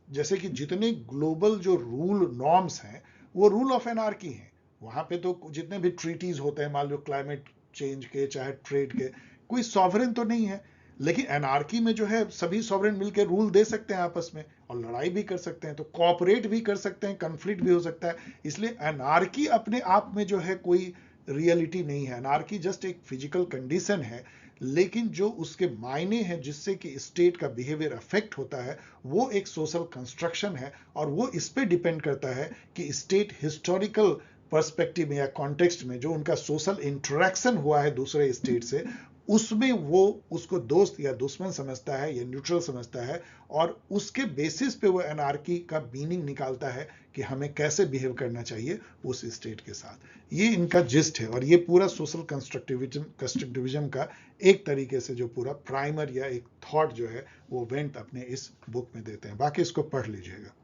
जैसे कि जितने ग्लोबल जो रूल नॉर्म्स हैं वो रूल ऑफ एनार्की हैं। वहां पे तो जितने भी ट्रीटीज होते हैं, मान लो क्लाइमेट चेंज के चाहे ट्रेड के, कोई सॉवरेन तो नहीं है, लेकिन एनार्की में जो है सभी सॉवरेन मिलकर रूल दे सकते हैं आपस में, और लड़ाई भी कर सकते हैं, तो कोऑपरेट भी कर सकते हैं, कन्फ्लिक्ट भी हो सकता है। इसलिए एनार्की अपने आप में जो है कोई रियलिटी नहीं है, एनार्की जस्ट एक फिजिकल कंडीशन है, लेकिन जो उसके मायने हैं जिससे कि स्टेट का बिहेवियर अफेक्ट होता है वो एक सोशल कंस्ट्रक्शन है, और वो इस पे डिपेंड करता है कि स्टेट हिस्टोरिकल पर्सपेक्टिव में या कॉन्टेक्स्ट में जो उनका सोशल इंटरेक्शन हुआ है दूसरे स्टेट से, उसमें वो उसको दोस्त या दुश्मन समझता है या न्यूट्रल समझता है, और उसके बेसिस पे वो एनार्की का मीनिंग निकालता है कि हमें कैसे बिहेव करना चाहिए उस स्टेट के साथ। ये इनका जिस्ट है, और ये पूरा सोशल कंस्ट्रक्टिविज्म का एक तरीके से जो पूरा प्राइमर या एक थॉट जो है वो वेंट अपने इस बुक में देते हैं। बाकी इसको पढ़ लीजिएगा।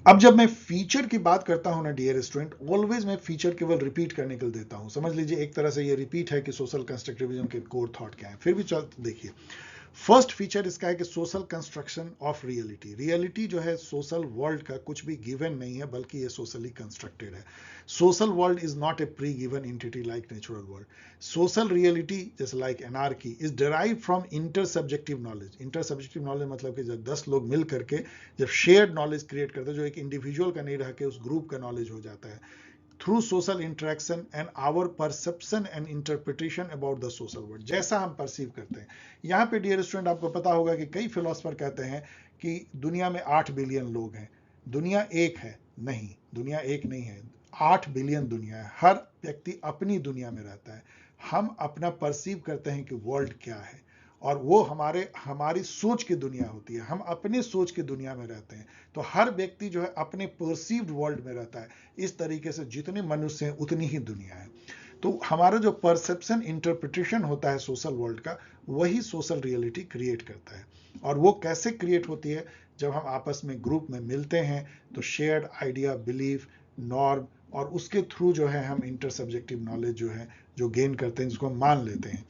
अब जब मैं फीचर की बात करता हूं ना डियर स्टूडेंट, ऑलवेज मैं फीचर केवल रिपीट करने के लिए देता हूं। समझ लीजिए एक तरह से ये रिपीट है कि सोशल कंस्ट्रक्टिविज्म के कोर थॉट क्या है। फिर भी चल देखिए, फर्स्ट फीचर इसका है कि social construction of reality. Reality जो है सोशल वर्ल्ड का कुछ भी गिवन नहीं है, बल्कि ये सोशली कंस्ट्रक्टेड है। Social world is not a pre given entity like natural world. Social reality जैसे like anarchy is derive from intersubjective knowledge. Intersubjective knowledge मतलब कि जब 10 लोग मिल करके जब शेयर्ड नॉलेज क्रिएट करते हैं, जो एक इंडिविजुअल का नहीं रह के उस ग्रुप का नॉलेज हो जाता है, through social interaction and our perception and interpretation about the social world. जैसा हम परसीव करते हैं। यहाँ पे डियर स्टूडेंट आपको पता होगा कि कई फिलोसफर कहते हैं कि दुनिया में 8 बिलियन लोग हैं, दुनिया एक है। नहीं, दुनिया एक नहीं है, 8 बिलियन दुनिया है। हर व्यक्ति अपनी दुनिया में रहता है। हम अपना परसीव करते हैं कि वर्ल्ड क्या है, और वो हमारी सोच की दुनिया होती है। हम अपने सोच की दुनिया में रहते हैं। तो हर व्यक्ति जो है अपने परसीव्ड वर्ल्ड में रहता है। इस तरीके से जितने मनुष्य हैं उतनी ही दुनिया है। तो हमारा जो परसेप्शन इंटरप्रिटेशन होता है सोशल वर्ल्ड का, वही सोशल रियलिटी क्रिएट करता है। और वो कैसे क्रिएट होती है? जब हम आपस में ग्रुप में मिलते हैं तो शेयर्ड आइडिया, बिलीफ, नॉर्म, और उसके थ्रू जो है हम इंटर सब्जेक्टिव नॉलेज जो है जो गेन करते हैं, जिसको हम मान लेते हैं।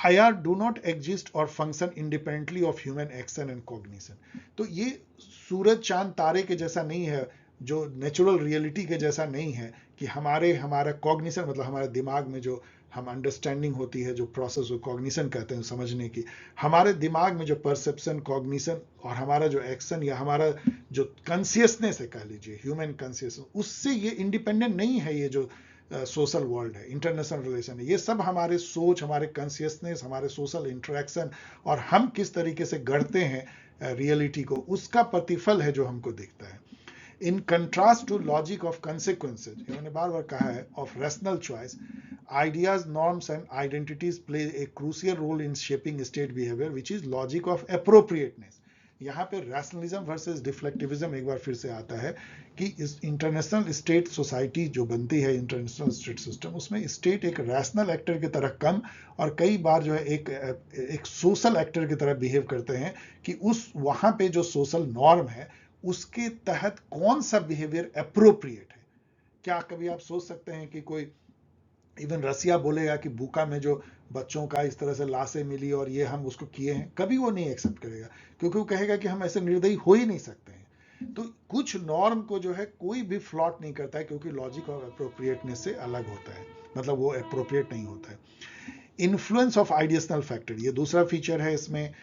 IR do not exist or function independently of human action and cognition। तो ये सूरज चांद तारे के जैसा नहीं है, जो नेचुरल रियलिटी के जैसा नहीं है कि हमारा कॉग्निशन मतलब हमारे दिमाग में जो हम अंडरस्टैंडिंग होती है, जो प्रोसेस को कॉग्निशन कहते हैं समझने की, हमारे दिमाग में जो परसेप्शन, कॉग्निशन और हमारा जो एक्शन या हमारा जो कॉन्शियसनेस है, कह लीजिए ह्यूमन कॉन्शियसनेस, उससे ये इंडिपेंडेंट नहीं है। ये जो सोशल वर्ल्ड है, इंटरनेशनल रिलेशन है, ये सब हमारे सोच, हमारे कॉन्शियसनेस, हमारे सोशल इंटरेक्शन और हम किस तरीके से गढ़ते हैं रियलिटी को, उसका प्रतिफल है जो हमको दिखता है। In contrast to logic of consequences, इन्होंने बार बार कहा है, of rational choice, ideas, norms and identities play a crucial role in shaping state behavior, which is logic of appropriateness। यहाँ पे रैशनलिज्म वर्सेस डिफ्लेक्टिविज्म एक बार फिर से आता है कि इस इंटरनेशनल स्टेट सोसाइटी जो बनती है, इंटरनेशनल स्टेट सिस्टम, उसमें स्टेट एक रैशनल एक्टर की तरह कम और कई बार जो है एक सोशल एक्टर की तरह बिहेव करते हैं कि उस वहां पे जो सोशल नॉर्म है उसके तहत कौन सा बिहेवियर अप्रोप्रिएट है। क्या कभी आप सोच सकते हैं कि कोई इवन रसिया बोलेगा कि बुका में जो बच्चों का इस तरह से लाशें मिली और ये हम उसको किए हैं? कभी वो नहीं एक्सेप्ट करेगा, क्योंकि वो कहेगा कि हम ऐसे निर्दयी हो ही नहीं सकते हैं। तो कुछ नॉर्म को जो है कोई भी फ्लॉट नहीं करता है, क्योंकि लॉजिक ऑफ अप्रोप्रिएटनेस से अलग होता है, मतलब वो अप्रोप्रिएट नहीं होता है। इन्फ्लुएंस ऑफ आइडियशनल फैक्टर, ये दूसरा फीचर है इसमें।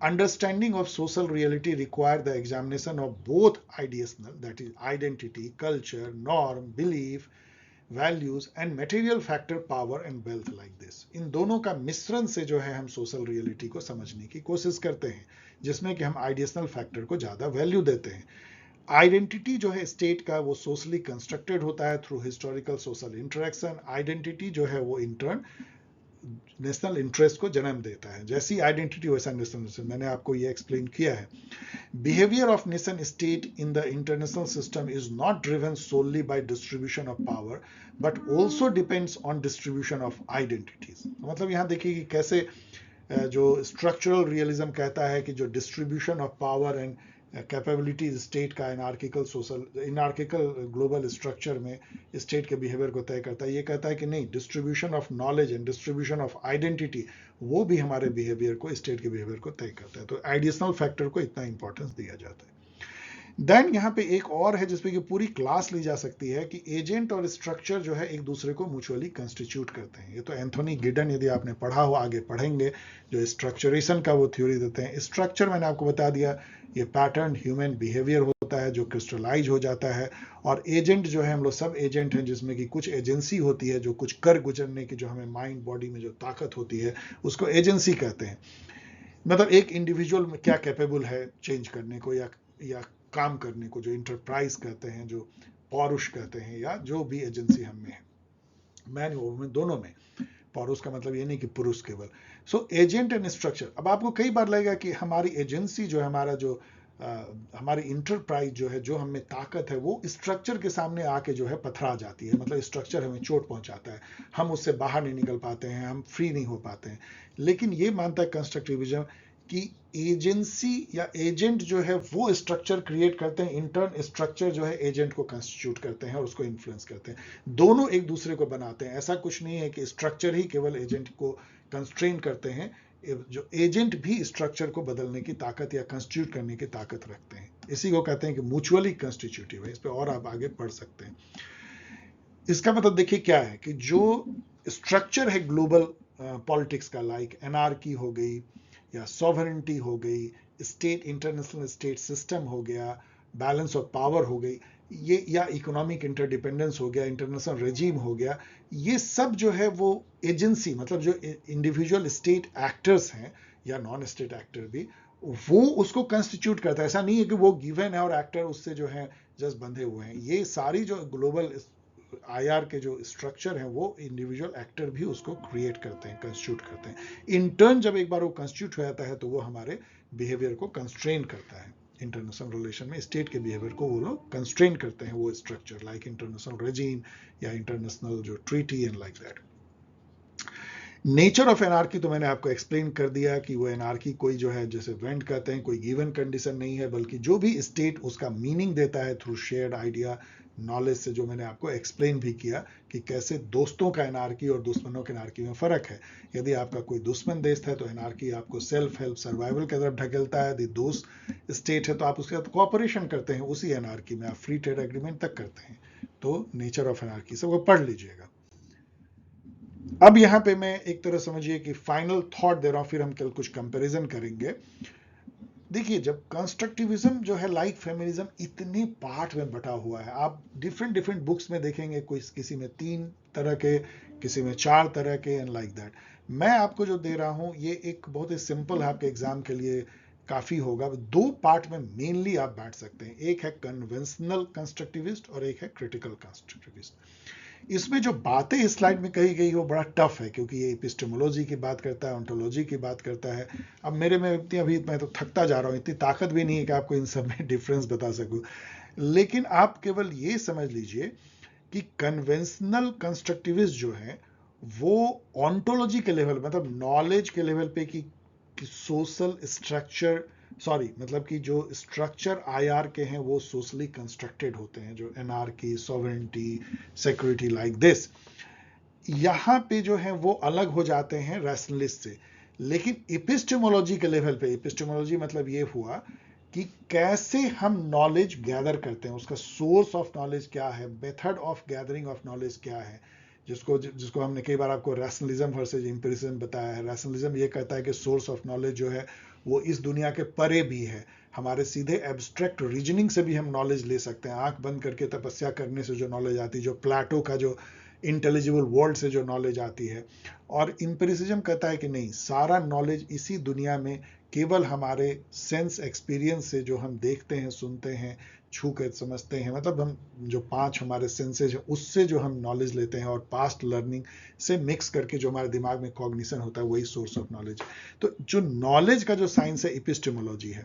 Understanding of social reality require the examination of both ideational, that is identity, culture, norm, belief, values and material factor, power and wealth like this. इन दोनों का मिश्रण से जो है हम सोशल रियलिटी को समझने की कोशिश करते हैं, जिसमें कि हम आइडियशनल फैक्टर को ज्यादा वैल्यू देते हैं। आइडेंटिटी जो है स्टेट का, वो सोशली कंस्ट्रक्टेड होता है through historical social interaction. Identity जो है वो इंटर्न नेशनल इंटरेस्ट को जन्म देता है। जैसी आइडेंटिटी वैसा नेशनल इंटरेस्ट, मैंने आपको ये एक्सप्लेन किया है। Behavior of nation state in the international system is not driven solely by distribution of power, but also depends on distribution of identities। मतलब यहाँ देखिए कि कैसे जो स्ट्रक्चरल रियलिज्म कहता है कि जो distribution of power and capabilities state का इनार्किकल ग्लोबल स्ट्रक्चर में स्टेट के बिहेवियर को तय करता है, ये कहता है कि नहीं, distribution of knowledge and distribution of identity वो भी हमारे बिहेवियर को, स्टेट के बिहेवियर को तय करता है। तो एडिशनल फैक्टर को इतना इंपॉर्टेंस दिया जाता है। देन यहाँ पे एक और है जिसपे कि पूरी क्लास ली जा सकती है कि एजेंट और स्ट्रक्चर जो है एक दूसरे को म्यूचुअली कंस्टिट्यूट करते हैं। ये तो एंथोनी गिडन, यदि आपने पढ़ा हो, आगे पढ़ेंगे, जो स्ट्रक्चरेशन का वो थ्योरी देते हैं। स्ट्रक्चर मैंने आपको बता दिया, ये पैटर्न ह्यूमन बिहेवियर होता है जो क्रिस्टलाइज हो जाता है। और एजेंट जो है, हम लोग सब एजेंट हैं, जिसमें कि कुछ एजेंसी होती है जो कुछ कर गुजरने की, जो हमें माइंड बॉडी में जो ताकत होती है उसको एजेंसी कहते हैं। मतलब एक इंडिविजुअल में क्या कैपेबल है चेंज करने को या काम करने को, जो इंटरप्राइज कहते हैं, जो पौरुष कहते हैं, या जो भी एजेंसी हम में है, मैन वुमन दोनों में। पॉरोस का मतलब ये नहीं कि पुरुष केवल। सो एजेंट एंड स्ट्रक्चर, अब आपको कई बार लगेगा कि हमारी एजेंसी जो है, हमारा जो हमारी इंटरप्राइज जो है, जो हमें ताकत है, वो स्ट्रक्चर के सामने आके जो है पथरा जाती है, मतलब स्ट्रक्चर हमें चोट पहुंचाता है, हम उससे बाहर नहीं निकल पाते हैं, हम फ्री नहीं हो पाते हैं। लेकिन ये मानता है कंस्ट्रक्टिविज्म कि एजेंसी या एजेंट जो है वो स्ट्रक्चर क्रिएट करते हैं, इंटर्न स्ट्रक्चर जो है एजेंट को कंस्टिट्यूट करते हैं और उसको इन्फ्लुएंस करते हैं, दोनों एक दूसरे को बनाते हैं। ऐसा कुछ नहीं है कि स्ट्रक्चर ही केवल एजेंट को कंस्ट्रेन करते हैं, जो एजेंट भी स्ट्रक्चर को बदलने की ताकत या कंस्टिट्यूट करने की ताकत रखते हैं। इसी को कहते हैं कि म्यूचुअली कंस्टिट्यूटिव है। इस पर और आप आगे पढ़ सकते हैं। इसका मतलब देखिए क्या है कि जो स्ट्रक्चर है ग्लोबल पॉलिटिक्स का, लाइक एनार्की हो गई या सॉवरेंटी हो गई, स्टेट इंटरनेशनल स्टेट सिस्टम हो गया, बैलेंस ऑफ पावर हो गई, ये या इकोनॉमिक इंटरडिपेंडेंस हो गया, इंटरनेशनल रेजीम हो गया, ये सब जो है वो एजेंसी, मतलब जो इंडिविजुअल स्टेट एक्टर्स हैं या नॉन स्टेट एक्टर भी, वो उसको कंस्टिट्यूट करता है। ऐसा नहीं है कि वो गिवन है और एक्टर उससे जो है जस्ट बंधे हुए हैं। ये सारी जो ग्लोबल आईआर के जो स्ट्रक्चर है वो इंडिविजुअल एक्टर भी उसको क्रिएट करते हैं, कंस्टिट्यूट करते हैं। इन टर्न जब एक बार वो कंस्टिट्यूट हो जाता है तो वो हमारे बिहेवियर को कंस्ट्रेन करता है। इंटरनेशनल रिलेशन में स्टेट के बिहेवियर को वो लोग कंस्ट्रेन करते हैं, वो स्ट्रक्चर, लाइक इंटरनेशनल रेजीम या इंटरनेशनल जो treaty and like that. Nature of anarchy तो मैंने आपको एक्सप्लेन कर दिया कि वो एनार्की कोई जो है, जैसे वेंट कहते हैं, कोई गिवन कंडीशन नहीं है, बल्कि जो भी स्टेट उसका मीनिंग देता है थ्रू शेयर्ड आइडिया नॉलेज से, जो मैंने आपको एक्सप्लेन भी किया कि कैसे दोस्तों का एनार्की और दुश्मनों के एनार्की में फर्क है। यदि आपका कोई दुश्मन देश है तो एनार्की आपको सेल्फ हेल्प सर्वाइवल की तरफ ढकेलता है। यदि दोस्त स्टेट है तो आप उसके साथ कोऑपरेशन करते हैं, उसी एनार्की में आप फ्री ट्रेड एग्रीमेंट तक करते हैं। तो नेचर ऑफ एनार्की सबको पढ़ लीजिएगा। अब यहां पे मैं एक तरह समझिए कि फाइनल थॉट दे रहा हूं, फिर हम कल कुछ कंपैरिजन करेंगे। देखिए, जब कंस्ट्रक्टिविज्म जो है लाइक फेमिनिज्म इतने पार्ट में बटा हुआ है, आप डिफरेंट डिफरेंट बुक्स में देखेंगे, कोई किसी में 3 तरह के, किसी में 4 तरह के एंड लाइक दैट। मैं आपको जो दे रहा हूं ये एक बहुत ही सिंपल है, आपके एग्जाम के लिए काफी होगा। 2 पार्ट में मेनली आप बांट सकते हैं, एक है कन्वेंशनल कंस्ट्रक्टिविस्ट और एक है क्रिटिकल कंस्ट्रक्टिविस्ट। इसमें जो बातें इस स्लाइड में कही गई वो बड़ा टफ है, क्योंकि ये एपिस्टेमोलॉजी की बात करता है, ओंटोलॉजी की बात करता है। अब मेरे में इतनी, अभी मैं तो थकता जा रहा हूँ, इतनी ताकत भी नहीं है कि आपको इन सब में डिफरेंस बता सकूं। लेकिन आप केवल ये समझ लीजिए कि कन्वेंशनल कंस्ट्रक्टिविस्ट जो है वो ऑन्टोलॉजी के लेवल, मतलब नॉलेज के लेवल पे कि सोशल स्ट्रक्चर, सॉरी मतलब कि जो स्ट्रक्चर आईआर के हैं वो सोशली कंस्ट्रक्टेड होते हैं, जो anarchy, sovereignty, security like this, यहां पे जो है वो अलग हो जाते हैं रैशनलिस्ट से। लेकिन एपिस्टेमोलॉजी के लेवल पे, एपिस्टेमोलॉजी मतलब ये हुआ कि कैसे हम नॉलेज गैदर करते हैं, उसका सोर्स ऑफ नॉलेज क्या है, method of gathering of knowledge क्या है, जिसको हमने कई बार आपको रैशनलिज्म वर्सेस एम्पिरिज्म बताया है। रैशनलिज्म ये कहता है कि सोर्स ऑफ नॉलेज जो है वो इस दुनिया के परे भी है, हमारे सीधे एब्स्ट्रैक्ट रीजनिंग से भी हम नॉलेज ले सकते हैं, आंख बंद करके तपस्या करने से जो नॉलेज आती है, जो प्लेटो का जो इंटेलिजिबल वर्ल्ड से जो नॉलेज आती है। और एम्पिरिसिज्म कहता है कि नहीं, सारा नॉलेज इसी दुनिया में केवल हमारे सेंस एक्सपीरियंस से, जो हम देखते हैं, सुनते हैं, छू कर समझते हैं, मतलब हम जो 5 हमारे सेंसेज है उससे जो हम नॉलेज लेते हैं, और पास्ट लर्निंग से मिक्स करके जो हमारे दिमाग में कॉग्निशन होता है, वही सोर्स ऑफ नॉलेज। तो जो नॉलेज का जो साइंस है एपिस्टेमोलॉजी है।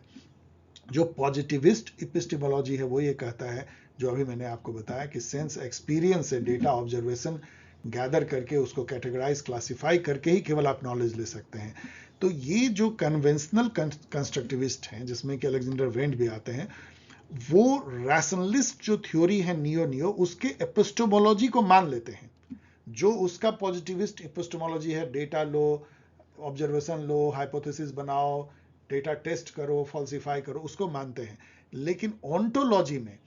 जो पॉजिटिविस्ट एपिस्टेमोलॉजी है वो ये कहता है, जो अभी मैंने आपको बताया, कि सेंस एक्सपीरियंस से डेटा ऑब्जर्वेशन गैदर करके उसको कैटेगराइज, क्लासिफाई करके ही केवल आप नॉलेज ले सकते हैं। तो ये जो कन्वेंशनल कंस्ट्रक्टिविस्ट हैं, जिसमें कि अलेक्जेंडर वेंट भी आते हैं, वो रैशनलिस्ट जो थ्योरी है नियो उसके एपिस्टेमोलॉजी को मान लेते हैं। जो उसका पॉजिटिविस्ट एपिस्टेमोलॉजी है, डेटा लो, ऑब्जर्वेशन लो, हाइपोथेसिस बनाओ, डेटा टेस्ट करो, फॉल्सिफाई करो, उसको मानते हैं। लेकिन ऑन्टोलॉजी में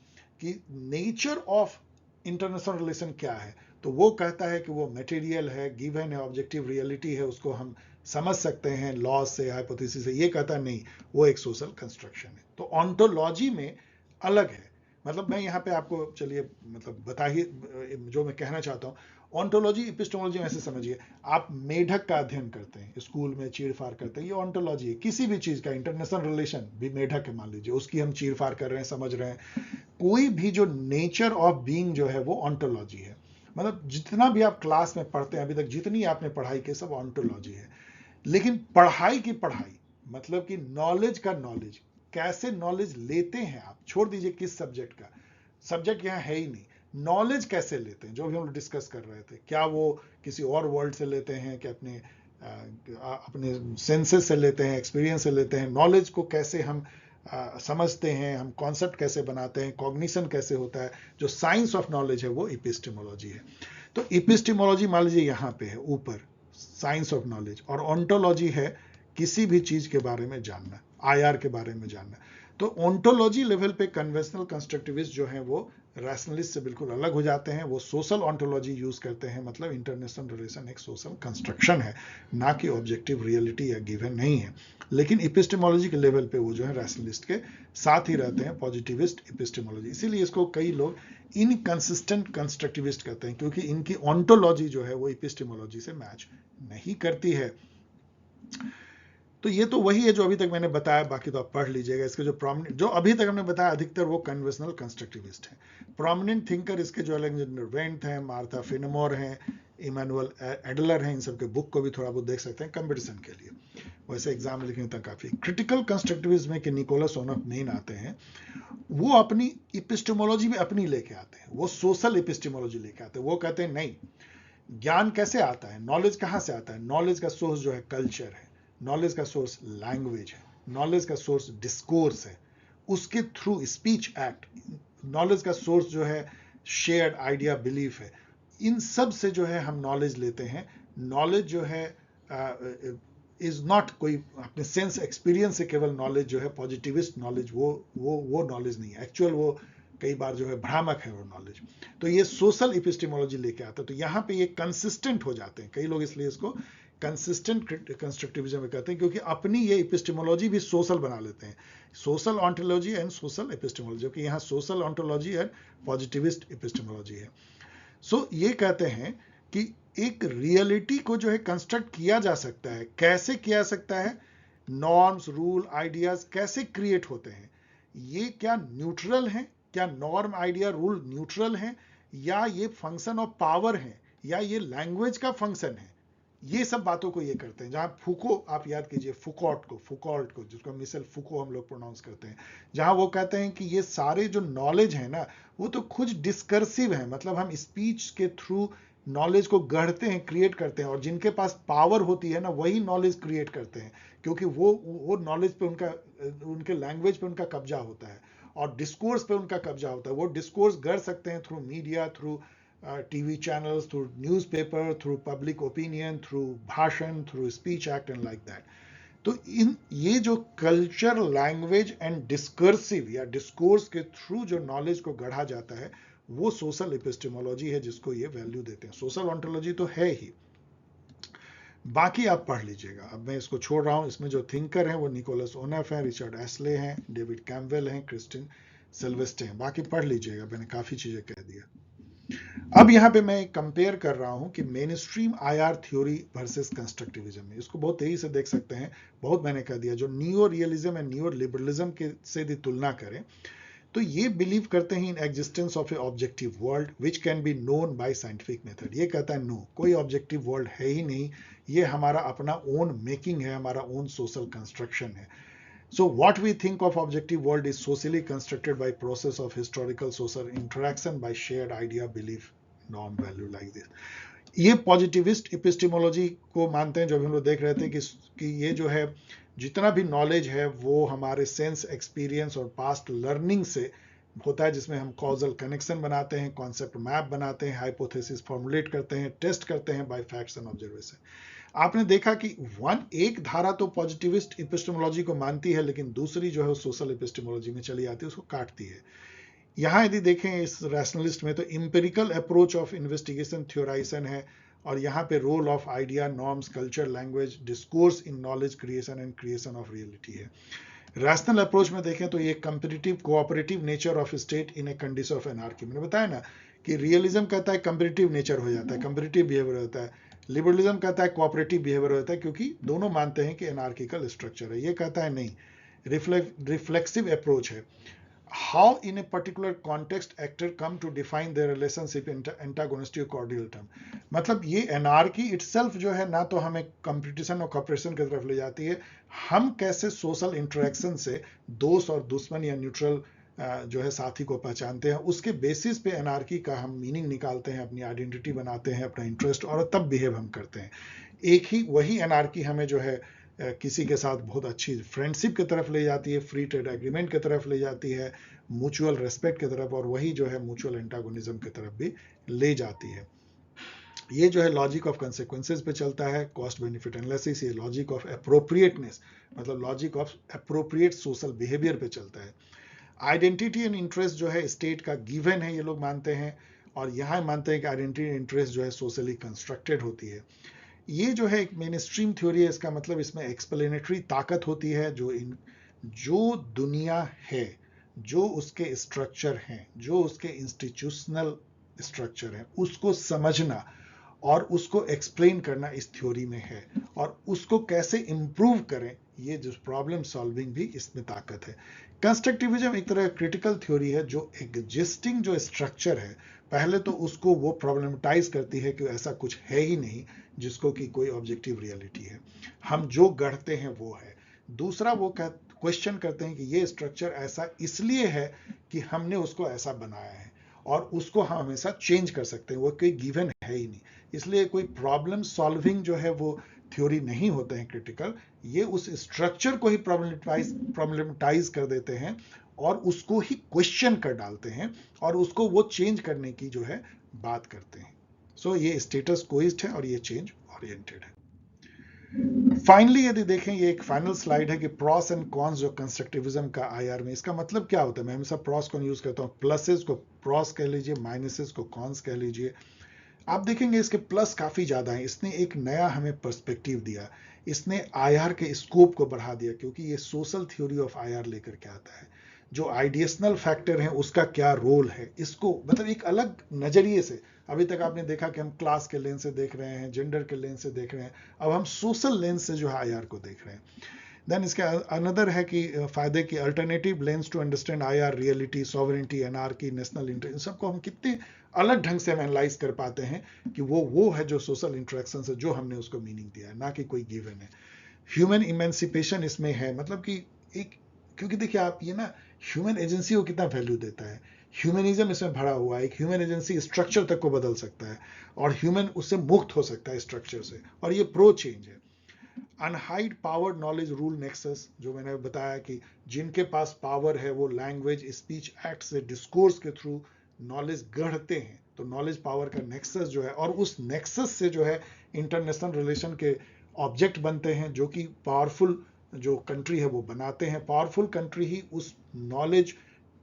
कि नेचर ऑफ इंटरनेशनल रिलेशन क्या है, तो वो कहता है कि वो मटेरियल है, गिवन है, ऑब्जेक्टिव रियलिटी है, उसको हम समझ सकते हैं लॉ से, हाइपोथेसिस से। ये कहता नहीं, वो एक सोशल कंस्ट्रक्शन है। तो ऑन्टोलॉजी में अलग है। मतलब मैं यहाँ पे आपको, चलिए मतलब बताइए जो मैं कहना चाहता हूँ। ऑन्टोलॉजी एपिस्टेमोलॉजी में ऐसे समझिए, आप मेढक का अध्ययन करते हैं, स्कूल में चीरफाड़ करते हैं, ये ऑन्टोलॉजी है। किसी भी चीज का इंटरनेशनल रिलेशन भी मेढक है, मान लीजिए, उसकी हम चीरफाड़ कर रहे हैं, समझ रहे हैं। कोई भी जो नेचर ऑफ बीइंग जो है वो ऑन्टोलॉजी है। मतलब जितना भी आप क्लास में पढ़ते हैं अभी तक, जितनी आपने पढ़ाई की, सब ऑन्टोलॉजी है। लेकिन पढ़ाई की पढ़ाई, मतलब कि नॉलेज का नॉलेज, कैसे नॉलेज लेते हैं आप, छोड़ दीजिए किस सब्जेक्ट का, सब्जेक्ट यहाँ है ही नहीं, नॉलेज कैसे लेते हैं, जो भी हम लोग डिस्कस कर रहे थे, क्या वो किसी और वर्ल्ड से लेते हैं, कि अपने सेंसेस से लेते हैं, एक्सपीरियंस से लेते हैं, नॉलेज को कैसे हम समझते हैं, हम कॉन्सेप्ट कैसे बनाते हैं, कॉग्निशन कैसे होता है, जो साइंस ऑफ नॉलेज है वो इपिस्टेमोलॉजी है। तो इपिस्टेमोलॉजी मान लीजिए यहाँ पे है ऊपर, साइंस ऑफ नॉलेज, और ऑन्टोलॉजी है किसी भी चीज के बारे में जानना, आईआर के बारे में जानना। तो ऑन्टोलॉजी लेवल पे कन्वेंशनल कंस्ट्रक्टिविस्ट जो हैं वो रैशनलिस्ट से बिल्कुल अलग हो जाते हैं, वो सोशल ऑन्टोलॉजी यूज करते हैं, मतलब इंटरनेशनल रिलेशन एक सोशल कंस्ट्रक्शन है, ना कि ऑब्जेक्टिव रियलिटी या गिवन नहीं है। लेकिन इपिस्टेमोलॉजी के लेवल पे वो जो है रैशनलिस्ट के साथ ही रहते हैं, पॉजिटिविस्ट इपिस्टेमोलॉजी, इसीलिए इसको कई लोग इनकंसिस्टेंट कंस्ट्रक्टिविस्ट कहते हैं, क्योंकि इनकी ऑन्टोलॉजी जो है वो इपिस्टेमोलॉजी से मैच नहीं करती है। तो ये तो वही है जो अभी तक मैंने बताया, बाकी तो आप पढ़ लीजिएगा। इसके जो प्रोमिनेंट, जो अभी तक हमने बताया, अधिकतर वो कन्वेंशनल कंस्ट्रक्टिविस्ट हैं। प्रोमिनेंट थिंकर इसके जो अलेक्जेंडर वेंट हैं, मार्था फिनमोर हैं, इमैनुअल एडलर हैं, इन सबके बुक को भी थोड़ा बहुत देख सकते हैं कंपटीशन के लिए, वैसे एग्जाम लिखने तक काफी। क्रिटिकल कंस्ट्रक्टिविज्म में कि निकोलस ओनफ मेन आते हैं, वो अपनी इपिस्टेमोलॉजी में अपनी लेके आते हैं, वो सोशल इपिस्टेमोलॉजी लेके आते हैं। वो कहते हैं नहीं, ज्ञान कैसे आता है, नॉलेज कहाँ से आता है, नॉलेज का सोर्स जो है कल्चर है, नॉलेज का सोर्स लैंग्वेज है, नॉलेज का सोर्स डिस्कोर्स है, उसके थ्रू स्पीच एक्ट, नॉलेज का सोर्स जो है शेयर्ड आइडिया बिलीफ है, इन सब से जो है हम नॉलेज लेते हैं। नॉलेज जो है इज नॉट कोई अपने सेंस एक्सपीरियंस से केवल नॉलेज जो है पॉजिटिविस्ट नॉलेज, वो नॉलेज नहीं है, एक्चुअल वो कई बार जो है भ्रामक है वो नॉलेज। तो ये सोशल इपिस्टेमोलॉजी लेके आता है। तो यहाँ पे ये कंसिस्टेंट हो जाते हैं, कई लोग इसलिए इसको कंसिस्टेंट कंस्ट्रक्टिविज्म में कहते हैं, क्योंकि अपनी ये इपिस्टेमोलॉजी भी सोशल बना लेते हैं, social ontology and social epistemology, जो कि यहाँ social ontology and positivist epistemology है। सो ये कहते हैं कि एक रियलिटी को जो है कंस्ट्रक्ट किया जा सकता है, कैसे किया सकता है, नॉर्म्स, रूल, आइडियाज कैसे क्रिएट होते हैं, ये क्या न्यूट्रल है, क्या नॉर्म, आइडिया, रूल न्यूट्रल है, या ये फंक्शन ऑफ पावर है, या ये लैंग्वेज का फंक्शन है, ये सब बातों को ये करते हैं। जहां फुको, आप याद कीजिए फुकॉल्ट को जिसको मिशेल फुको हम लोग प्रोनाउंस करते हैं, जहां वो कहते हैं कि ये सारे जो नॉलेज है ना, वो तो खुद डिस्कर्सिव है, मतलब हम स्पीच के थ्रू नॉलेज को गढ़ते हैं, क्रिएट करते हैं, और जिनके पास पावर होती है ना, वही नॉलेज क्रिएट करते हैं, क्योंकि वो नॉलेज पे उनका, उनके लैंग्वेज पे उनका कब्जा होता है, और डिस्कोर्स पे उनका कब्जा होता है। वो डिस्कोर्स गढ़ सकते हैं through media, through TV channels, through newspaper, through public opinion, through भाषण, through speech act and like that. तो इन ये जो कल्चर, लैंग्वेज एंड डिस्कर्सिव या डिस्कोर्स के थ्रू जो नॉलेज को गढ़ा जाता है, वो सोशल एपिस्टेमोलॉजी है, जिसको ये वैल्यू देते हैं। सोशल ऑन्टोलॉजी तो है ही, बाकी आप पढ़ लीजिएगा। अब मैं इसको छोड़ रहा हूं। इसमें जो थिंकर हैं वो निकोलस ओनेफ हैं, रिचर्ड एस्ले हैं, डेविड कैम्पबेल हैं, क्रिस्टिन सिल्वेस्टे हैं। बाकी पढ़ लीजिएगा, मैंने काफी चीजें कह दिया। अब यहाँ पे मैं कंपेयर कर रहा हूँ कि main stream IR theory versus constructivism में, इसको बहुत तेजी से देख सकते हैं, बहुत मैंने कह दिया। जो neo realism and neo liberalism के से यदि तुलना करें, तो ये बिलीव करते हैं in existence of A objective world which can be known by scientific method. ये कहता है नो, कोई ऑब्जेक्टिव वर्ल्ड है ही नहीं, ये हमारा अपना ओन मेकिंग है, हमारा ओन सोशल कंस्ट्रक्शन है। So what we think of objective world is socially constructed by process of historical social interaction by shared idea, belief, norm, value like this. ये पॉजिटिविस्ट इपिस्टेमोलॉजी को मानते हैं, जो हम लोग देख रहे थे कि ये जो है जितना भी नॉलेज है वो हमारे सेंस, एक्सपीरियंस और पास्ट लर्निंग से होता है, जिसमें हम कॉजल कनेक्शन बनाते हैं, कॉन्सेप्ट मैप बनाते हैं, हाइपोथेसिस फॉर्मुलेट करते हैं, टेस्ट करते हैं बाय फैक्ट्स एंड ऑब्जर्वेशन। आपने देखा कि एक धारा तो पॉजिटिविस्ट एपिस्टेमोलॉजी को मानती है, लेकिन दूसरी जो है सोशल एपिस्टेमोलॉजी में चली आती है, उसको काटती है। यहां यदि देखें इस रैशनलिस्ट में, तो empirical approach of investigation theorisation है, और यहाँ पे role of idea, norms, culture, language, discourse in knowledge creation and creation of reality है। रैशनल अप्रोच में देखें तो ये competitive cooperative nature of state in a condition of anarchy. मैंने बताया ना कि रियलिज्म कहता है कंपेटिटिव नेचर हो जाता है, कंपेटिटिव बिहेवियर होता है, लिबरलिज्म कहता है कोऑपरेटिव बिहेवियर होता है, क्योंकि दोनों मानते हैं कि एनार्किकल स्ट्रक्चर है। ये कहता है नहीं, रिफ्लेक्सिव अप्रोच है। how in a particular context actor come to define their relationship in antagonistic cordial term। मतलब ये एनार्की इटसेल्फ जो है ना तो हमें कंपटीशन और कॉपरेशन की तरफ ले जाती है, हम कैसे सोशल इंटरेक्शन से दोस्त और दुश्मन या न्यूट्रल जो है साथी को पहचानते हैं, उसके बेसिस पे एनार्की का हम मीनिंग निकालते हैं, अपनी आइडेंटिटी बनाते हैं, अपना इंटरेस्ट, और तब बिहेव हम करते हैं। एक ही वही एनार्की हमें जो है किसी के साथ बहुत अच्छी फ्रेंडशिप की तरफ ले जाती है, फ्री ट्रेड एग्रीमेंट की तरफ ले जाती है, म्यूचुअल रेस्पेक्ट की तरफ, और वही जो है म्यूचुअल एंटागोनिज्म की तरफ भी ले जाती है। ये जो है लॉजिक ऑफ कंसेक्वेंसेस पे चलता है, कॉस्ट बेनिफिट एनालिसिस। ये लॉजिक ऑफ अप्रोप्रिएटनेस मतलब logic of appropriate social behaviour पे चलता है। आइडेंटिटी एंड इंटरेस्ट जो है स्टेट का गिवन है, ये लोग मानते हैं, और यहाँ मानते हैं कि आइडेंटिटी एंड इंटरेस्ट जो है सोशली कंस्ट्रक्टेड होती है। ये जो है एक मेन स्ट्रीम थ्योरी है, इसका मतलब इसमें एक्सप्लेनेटरी ताकत होती है, जो दुनिया है, जो उसके स्ट्रक्चर हैं, जो उसके इंस्टीट्यूशनल स्ट्रक्चर हैं, उसको समझना और उसको एक्सप्लेन करना इस थ्योरी में है, और उसको कैसे इंप्रूव करें, ये जो प्रॉब्लम सॉल्विंग भी इसमें ताकत है। कंस्ट्रक्टिविज्म एक तरह क्रिटिकल थ्योरी है, जो एग्जिस्टिंग जो स्ट्रक्चर है, पहले तो उसको वो प्रॉब्लमटाइज करती है कि ऐसा कुछ है ही नहीं जिसको कि कोई ऑब्जेक्टिव रियलिटी है, हम जो गढ़ते हैं वो है। दूसरा वो क्वेश्चन करते हैं कि ये स्ट्रक्चर ऐसा इसलिए है कि हमने उसको ऐसा बनाया है, और उसको हम हमेशा चेंज कर सकते हैं, वो कोई गिवन है ही नहीं। इसलिए कोई प्रॉब्लम सॉल्विंग जो है वो थ्योरी नहीं होते हैं क्रिटिकल, ये उस स्ट्रक्चर को ही प्रॉब्लमटाइज कर देते हैं और उसको ही क्वेश्चन कर डालते हैं, और उसको वो चेंज करने की जो है बात करते हैं। सो ये स्टेटस कोइस्ट है और ये चेंज ओरिएंटेड है। फाइनली यदि देखें, ये एक फाइनल स्लाइड है कि प्रॉस एंड कॉन्स जो कंस्ट्रक्टिविज्म का आईआर में, इसका मतलब क्या होता है। मैं हमेशा प्रॉस को यूज करता हूँ, प्लसेस को प्रॉस कह लीजिए, माइनसेस को कॉन्स कह लीजिए। आप देखेंगे इसके प्लस काफी ज्यादा है। इसने एक नया हमें पर्सपेक्टिव दिया, इसने आईआर के स्कोप को बढ़ा दिया, क्योंकि ये सोशल थ्योरी ऑफ आईआर लेकर के आता है। जो आइडियशनल फैक्टर है उसका क्या रोल है, इसको मतलब एक अलग नजरिए से। अभी तक आपने देखा कि हम क्लास के लेंस से देख रहे हैं, जेंडर के लेंस से देख रहे हैं, अब हम सोशल लेंस से जो है आईआर को देख रहे हैं। देन इसके अनदर है कि फायदे की alternative lens to understand IR, reality, sovereignty, anarchy, national interest, इन सबको हम कितने अलग ढंग से हम एनालाइज कर पाते हैं कि वो है जो सोशल इंटरेक्शन है, जो हमने उसको मीनिंग दिया है, ना कि कोई गिवन है। ह्यूमन इमेंसिपेशन इसमें है, मतलब कि एक, क्योंकि देखिए आप ये ना ह्यूमन एजेंसी को कितना वैल्यू देता है, ह्यूमनिज्म इसमें भरा हुआ है। एक ह्यूमन एजेंसी स्ट्रक्चर तक को बदल सकता है, और ह्यूमन उससे मुक्त हो सकता है स्ट्रक्चर से, और ये प्रो चेंज है। Unhide power knowledge rule nexus, जो मैंने बताया कि जिनके पास पावर है वो लैंग्वेज, स्पीच, एक्ट से, डिस्कोर्स के थ्रू नॉलेज गढ़ते हैं, तो नॉलेज पावर का नेक्सस जो है, और उस नेक्सस से जो है इंटरनेशनल रिलेशन के ऑब्जेक्ट बनते हैं, जो कि पावरफुल जो कंट्री है वो बनाते हैं। पावरफुल कंट्री ही उस नॉलेज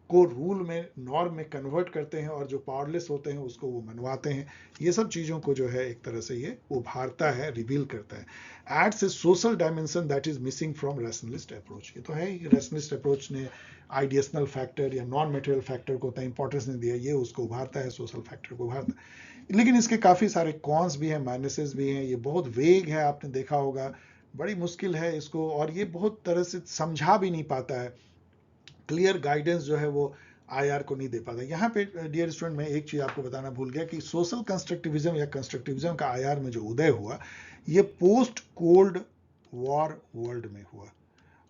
को रूल में, नॉर्म में कन्वर्ट करते हैं, और जो पावरलेस होते हैं उसको वो मनवाते हैं। ये सब चीज़ों को जो है एक तरह से ये उभारता है, रिवील करता है। Adds a social dimension that is missing from rationalist approach. ये तो है ही, रैशनलिस्ट अप्रोच ने आइडियशनल फैक्टर या नॉन मटेरियल फैक्टर को उतना इंपॉर्टेंस नहीं दिया, ये उसको उभारता है, सोशल फैक्टर को उभारता है। लेकिन इसके काफ़ी सारे कॉन्स भी हैं, माइनसेस भी हैं, ये बहुत वेग है, आपने देखा होगा, बड़ी मुश्किल है इसको, और ये बहुत तरह से समझा भी नहीं पाता है, क्लियर गाइडेंस जो है वो आईआर को नहीं दे पाता। यहाँ पे डियर स्टूडेंट, मैं एक चीज आपको बताना भूल गया कि सोशल कंस्ट्रक्टिविज्म या कंस्ट्रक्टिविज्म का आईआर में जो उदय हुआ, ये पोस्ट कोल्ड वॉर वर्ल्ड में हुआ।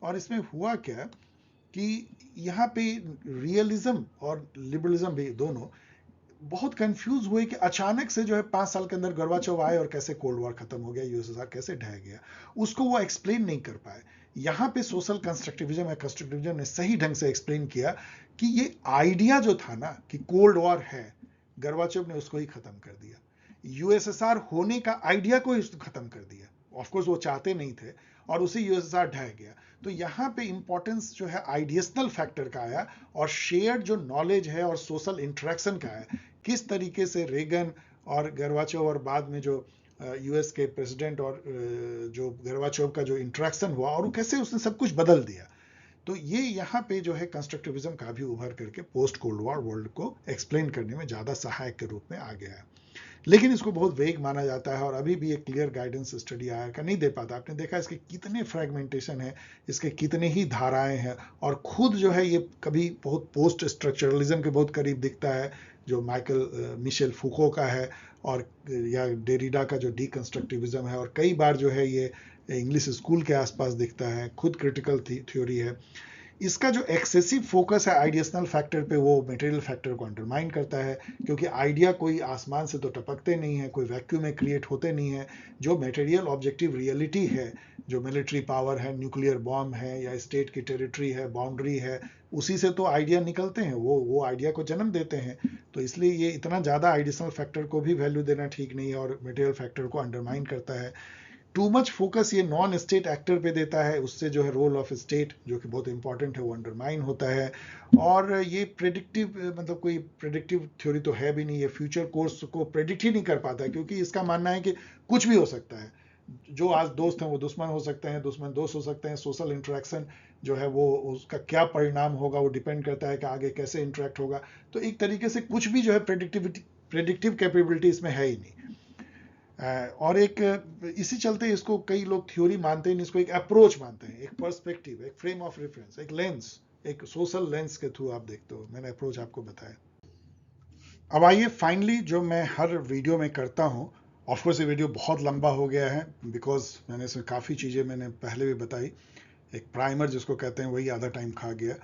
और इसमें हुआ क्या कि यहाँ पे रियलिज्म और लिबरलिज्म भी दोनों बहुत कंफ्यूज हुए कि अचानक से जो है 5 साल के अंदर गोर्बाचोव आए और कैसे कोल्ड वॉर खत्म हो गया, यूएसएसआर कैसे ढह गया, उसको वो एक्सप्लेन नहीं कर पाए। यहाँ पे सोशल कंस्ट्रक्टिविज्म या कंस्ट्रक्टिविज्म ने सही ढंग से एक्सप्लेन किया कि ये आइडिया जो था ना कि कोल्ड वॉर है, गोर्बाचोव ने उसको ही खत्म कर दिया, यूएसएसआर होने का आइडिया को ही खत्म कर दिया। ऑफकोर्स वो चाहते नहीं थे, और उसी यूएसएसआर ढह गया। तो यहाँ पे इंपॉर्टेंस जो है आइडियशनल फैक्टर का आया, और शेयर्ड जो नॉलेज है और सोशल इंटरेक्शन का है, किस तरीके से रेगन और गोर्बाचोव और बाद में जो यूएस के प्रेसिडेंट और जो गोर्बाचोव का जो इंटरेक्शन हुआ, और कैसे उसने सब कुछ बदल दिया। तो ये यहाँ पे जो है कंस्ट्रक्टिविज्म का भी उभर करके पोस्ट कोल्ड वॉर वर्ल्ड को एक्सप्लेन करने में ज़्यादा सहायक के रूप में आ गया है। लेकिन इसको बहुत वेग माना जाता है और अभी भी एक क्लियर गाइडेंस स्टडी आया का नहीं दे पाता। आपने देखा इसके कितने फ्रेगमेंटेशन है, इसके कितने ही धाराएं हैं, और खुद जो है ये कभी बहुत पोस्ट स्ट्रक्चरलिज्म के बहुत करीब दिखता है जो मिशेल फूको का है, और या डेरिडा का जो डीकंस्ट्रक्टिविज्म है, और कई बार जो है ये इंग्लिश स्कूल के आसपास दिखता है, खुद क्रिटिकल थ्योरी है। इसका जो एक्सेसिव फोकस है आइडियशनल फैक्टर पे, वो मटेरियल फैक्टर को अंडरमाइन करता है, क्योंकि आइडिया कोई आसमान से तो टपकते नहीं है, कोई वैक्यूम में क्रिएट होते नहीं है। जो मटेरियल ऑब्जेक्टिव रियलिटी है, जो मिलिट्री पावर है, न्यूक्लियर बॉम्ब है, या स्टेट की टेरिटरी है, बाउंड्री है, उसी से तो आइडिया निकलते हैं, वो आइडिया को जन्म देते हैं। तो इसलिए ये इतना ज़्यादा आइडियशनल फैक्टर को भी वैल्यू देना ठीक नहीं है, और मटेरियल फैक्टर को अंडरमाइन करता है। टू मच फोकस ये नॉन स्टेट एक्टर पे देता है, उससे जो है रोल ऑफ स्टेट जो कि बहुत इंपॉर्टेंट है वो अंडरमाइन होता है। और ये प्रेडिक्टिव, मतलब कोई प्रेडिक्टिव थ्योरी तो है भी नहीं, ये फ्यूचर कोर्स को प्रेडिक्ट ही नहीं कर पाता है, क्योंकि इसका मानना है कि कुछ भी हो सकता है, जो आज दोस्त हैं वो दुश्मन हो सकते हैं, दुश्मन दोस्त हो सकते हैं, सोशल इंटरेक्शन जो है वो उसका क्या परिणाम होगा वो डिपेंड करता है कि आगे कैसे इंटरेक्ट होगा। तो एक तरीके से कुछ भी जो है प्रेडिक्टिव कैपेबिलिटी इसमें है ही नहीं। और एक इसी चलते इसको कई लोग थ्योरी मानते हैं, इसको एक अप्रोच मानते हैं, एक पर्सपेक्टिव, एक फ्रेम ऑफ रेफरेंस, एक लेंस, एक सोशल लेंस के थ्रू आप देखते हो। मैंने अप्रोच आपको बताया। अब आइए फाइनली जो मैं हर वीडियो में करता हूँ, ऑफकोर्स ये वीडियो बहुत लंबा हो गया है बिकॉज मैंने इसमें काफ़ी चीज़ें मैंने पहले भी बताई, एक प्राइमर जिसको कहते हैं वही आधा टाइम खा गया।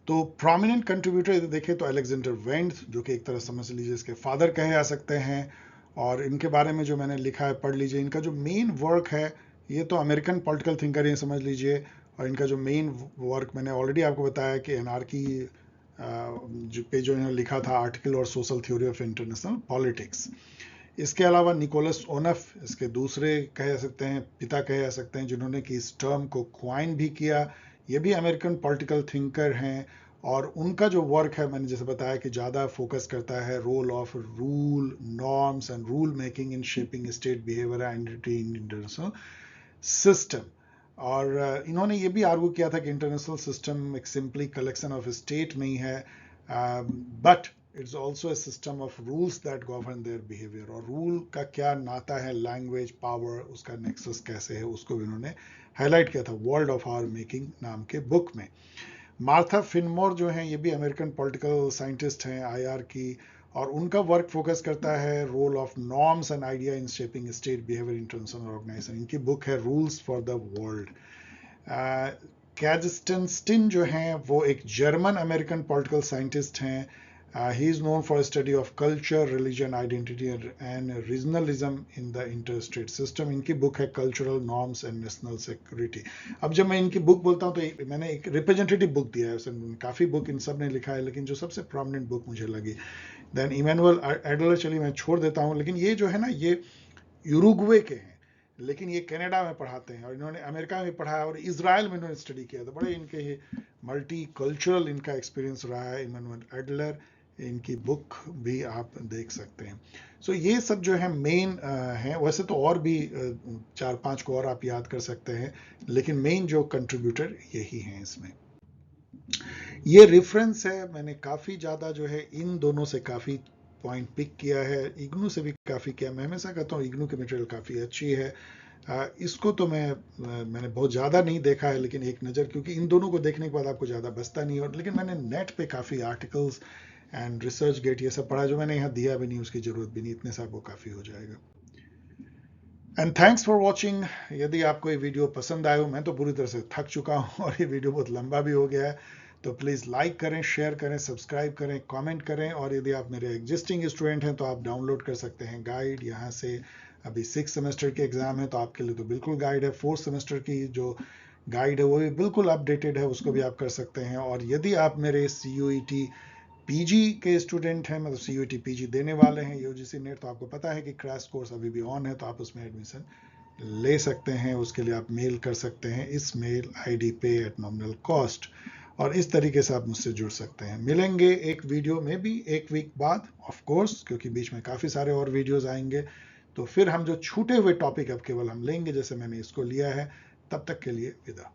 तो प्रोमिनेंट कंट्रीब्यूटर देखें तो अलेक्जेंडर वेंड, जो कि एक तरह समझ लीजिए इसके फादर कहे जा सकते हैं, और इनके बारे में जो मैंने लिखा है पढ़ लीजिए। इनका जो मेन वर्क है, ये तो अमेरिकन पॉलिटिकल थिंकर ही समझ लीजिए, और इनका जो मेन वर्क मैंने ऑलरेडी आपको बताया कि एनार्की जो इन्होंने लिखा था आर्टिकल और social theory of international politics. इसके अलावा निकोलस ओनफ इसके दूसरे कहे जा सकते हैं, पिता कहे जा सकते हैं, जिन्होंने कि इस टर्म को क्वाइन भी किया। ये भी अमेरिकन पॉलिटिकल थिंकर हैं, और उनका जो वर्क है मैंने जैसे बताया कि ज़्यादा फोकस करता है role of rule, norms and rule making in shaping state behaviour and international system. और इन्होंने ये भी आर्गू किया था कि इंटरनेशनल सिस्टम एक सिंपली कलेक्शन ऑफ स्टेट नहीं है, but it's also a system of rules that govern their behaviour. और रूल का क्या नाता है लैंग्वेज, पावर, उसका नेक्सस कैसे है, उसको भी उन्होंने हाईलाइट किया था वर्ल्ड ऑफ आवर मेकिंग नाम के बुक में। मार्था फिनमोर जो हैं, ये भी अमेरिकन पॉलिटिकल साइंटिस्ट हैं आईआर की, और उनका वर्क फोकस करता है role of norms and idea in shaping state behaviour international organisation. इनकी बुक है rules for the world. Katzenstein जो हैं वो एक जर्मन अमेरिकन पॉलिटिकल साइंटिस्ट हैं। He is known for a study of culture, religion, identity and regionalism in the interstate system. इनकी बुक है Cultural Norms and National Security। अब जब मैं इनकी बुक बोलता हूँ तो मैंने एक रिप्रेजेंटेटिव बुक दिया है, काफ़ी बुक इन सब ने लिखा है, लेकिन जो सबसे प्रोमिनेंट बुक मुझे लगी देन इमैनुअल एडलर, चलिए मैं छोड़ देता हूँ। लेकिन ये जो है ना, ये यूरुग्वे के हैं, लेकिन ये कनाडा में पढ़ाते हैं, और इन्होंने अमेरिका में पढ़ाया और इजराइल में इन्होंने स्टडी किया। तो बड़े इनके मल्टी कल्चरल इनका एक्सपीरियंस रहा है। इमैनुअल एडलर, इनकी बुक भी आप देख सकते हैं। सो ये सब जो है मेन है। वैसे तो और भी 4-5 को और आप याद कर सकते हैं, लेकिन मेन जो कंट्रीब्यूटर यही हैं इसमें। ये रेफरेंस है, मैंने काफ़ी ज़्यादा जो है इन दोनों से काफ़ी पॉइंट पिक किया है, इग्नू से भी काफ़ी किया। मैं हमेशा कहता हूँ इग्नू की मटेरियल काफ़ी अच्छी है। इसको तो मैंने बहुत ज़्यादा नहीं देखा है, लेकिन एक नज़र, क्योंकि इन दोनों को देखने के बाद आपको ज़्यादा बचता नहीं। और लेकिन मैंने नेट पे काफ़ी आर्टिकल्स एंड रिसर्च गेट ये सब पढ़ा, जो मैंने यहाँ दिया भी नहीं, उसकी ज़रूरत भी नहीं, इतने से आपको काफ़ी हो जाएगा। And thanks for watching. यदि आपको ये वीडियो पसंद आया हो, मैं तो पूरी तरह से थक चुका हूँ और ये वीडियो बहुत लंबा भी हो गया है, तो प्लीज़ लाइक करें, शेयर करें, सब्सक्राइब करें, कमेंट करें। और यदि आप मेरे एग्जिस्टिंग स्टूडेंट हैं तो आप डाउनलोड कर सकते हैं गाइड यहाँ से। अभी 6 सेमेस्टर के एग्ज़ाम है तो आपके लिए तो बिल्कुल गाइड है। 4th सेमेस्टर की जो गाइड है वो भी बिल्कुल अपडेटेड है, उसको भी आप कर सकते हैं। और यदि आप मेरे CUET पीजी के स्टूडेंट हैं, मतलब CUET PG देने वाले हैं UGC नेट, तो आपको पता है कि क्रैश कोर्स अभी भी ऑन है, तो आप उसमें एडमिशन ले सकते हैं। उसके लिए आप मेल कर सकते हैं इस मेल ID पे @nominal cost, और इस तरीके से आप मुझसे जुड़ सकते हैं। मिलेंगे एक वीडियो में भी 1 वीक बाद ऑफ कोर्स, क्योंकि बीच में काफ़ी सारे और वीडियोस आएंगे। तो फिर हम जो छूटे हुए टॉपिक अब केवल हम लेंगे, जैसे मैंने इसको लिया है। तब तक के लिए विदा।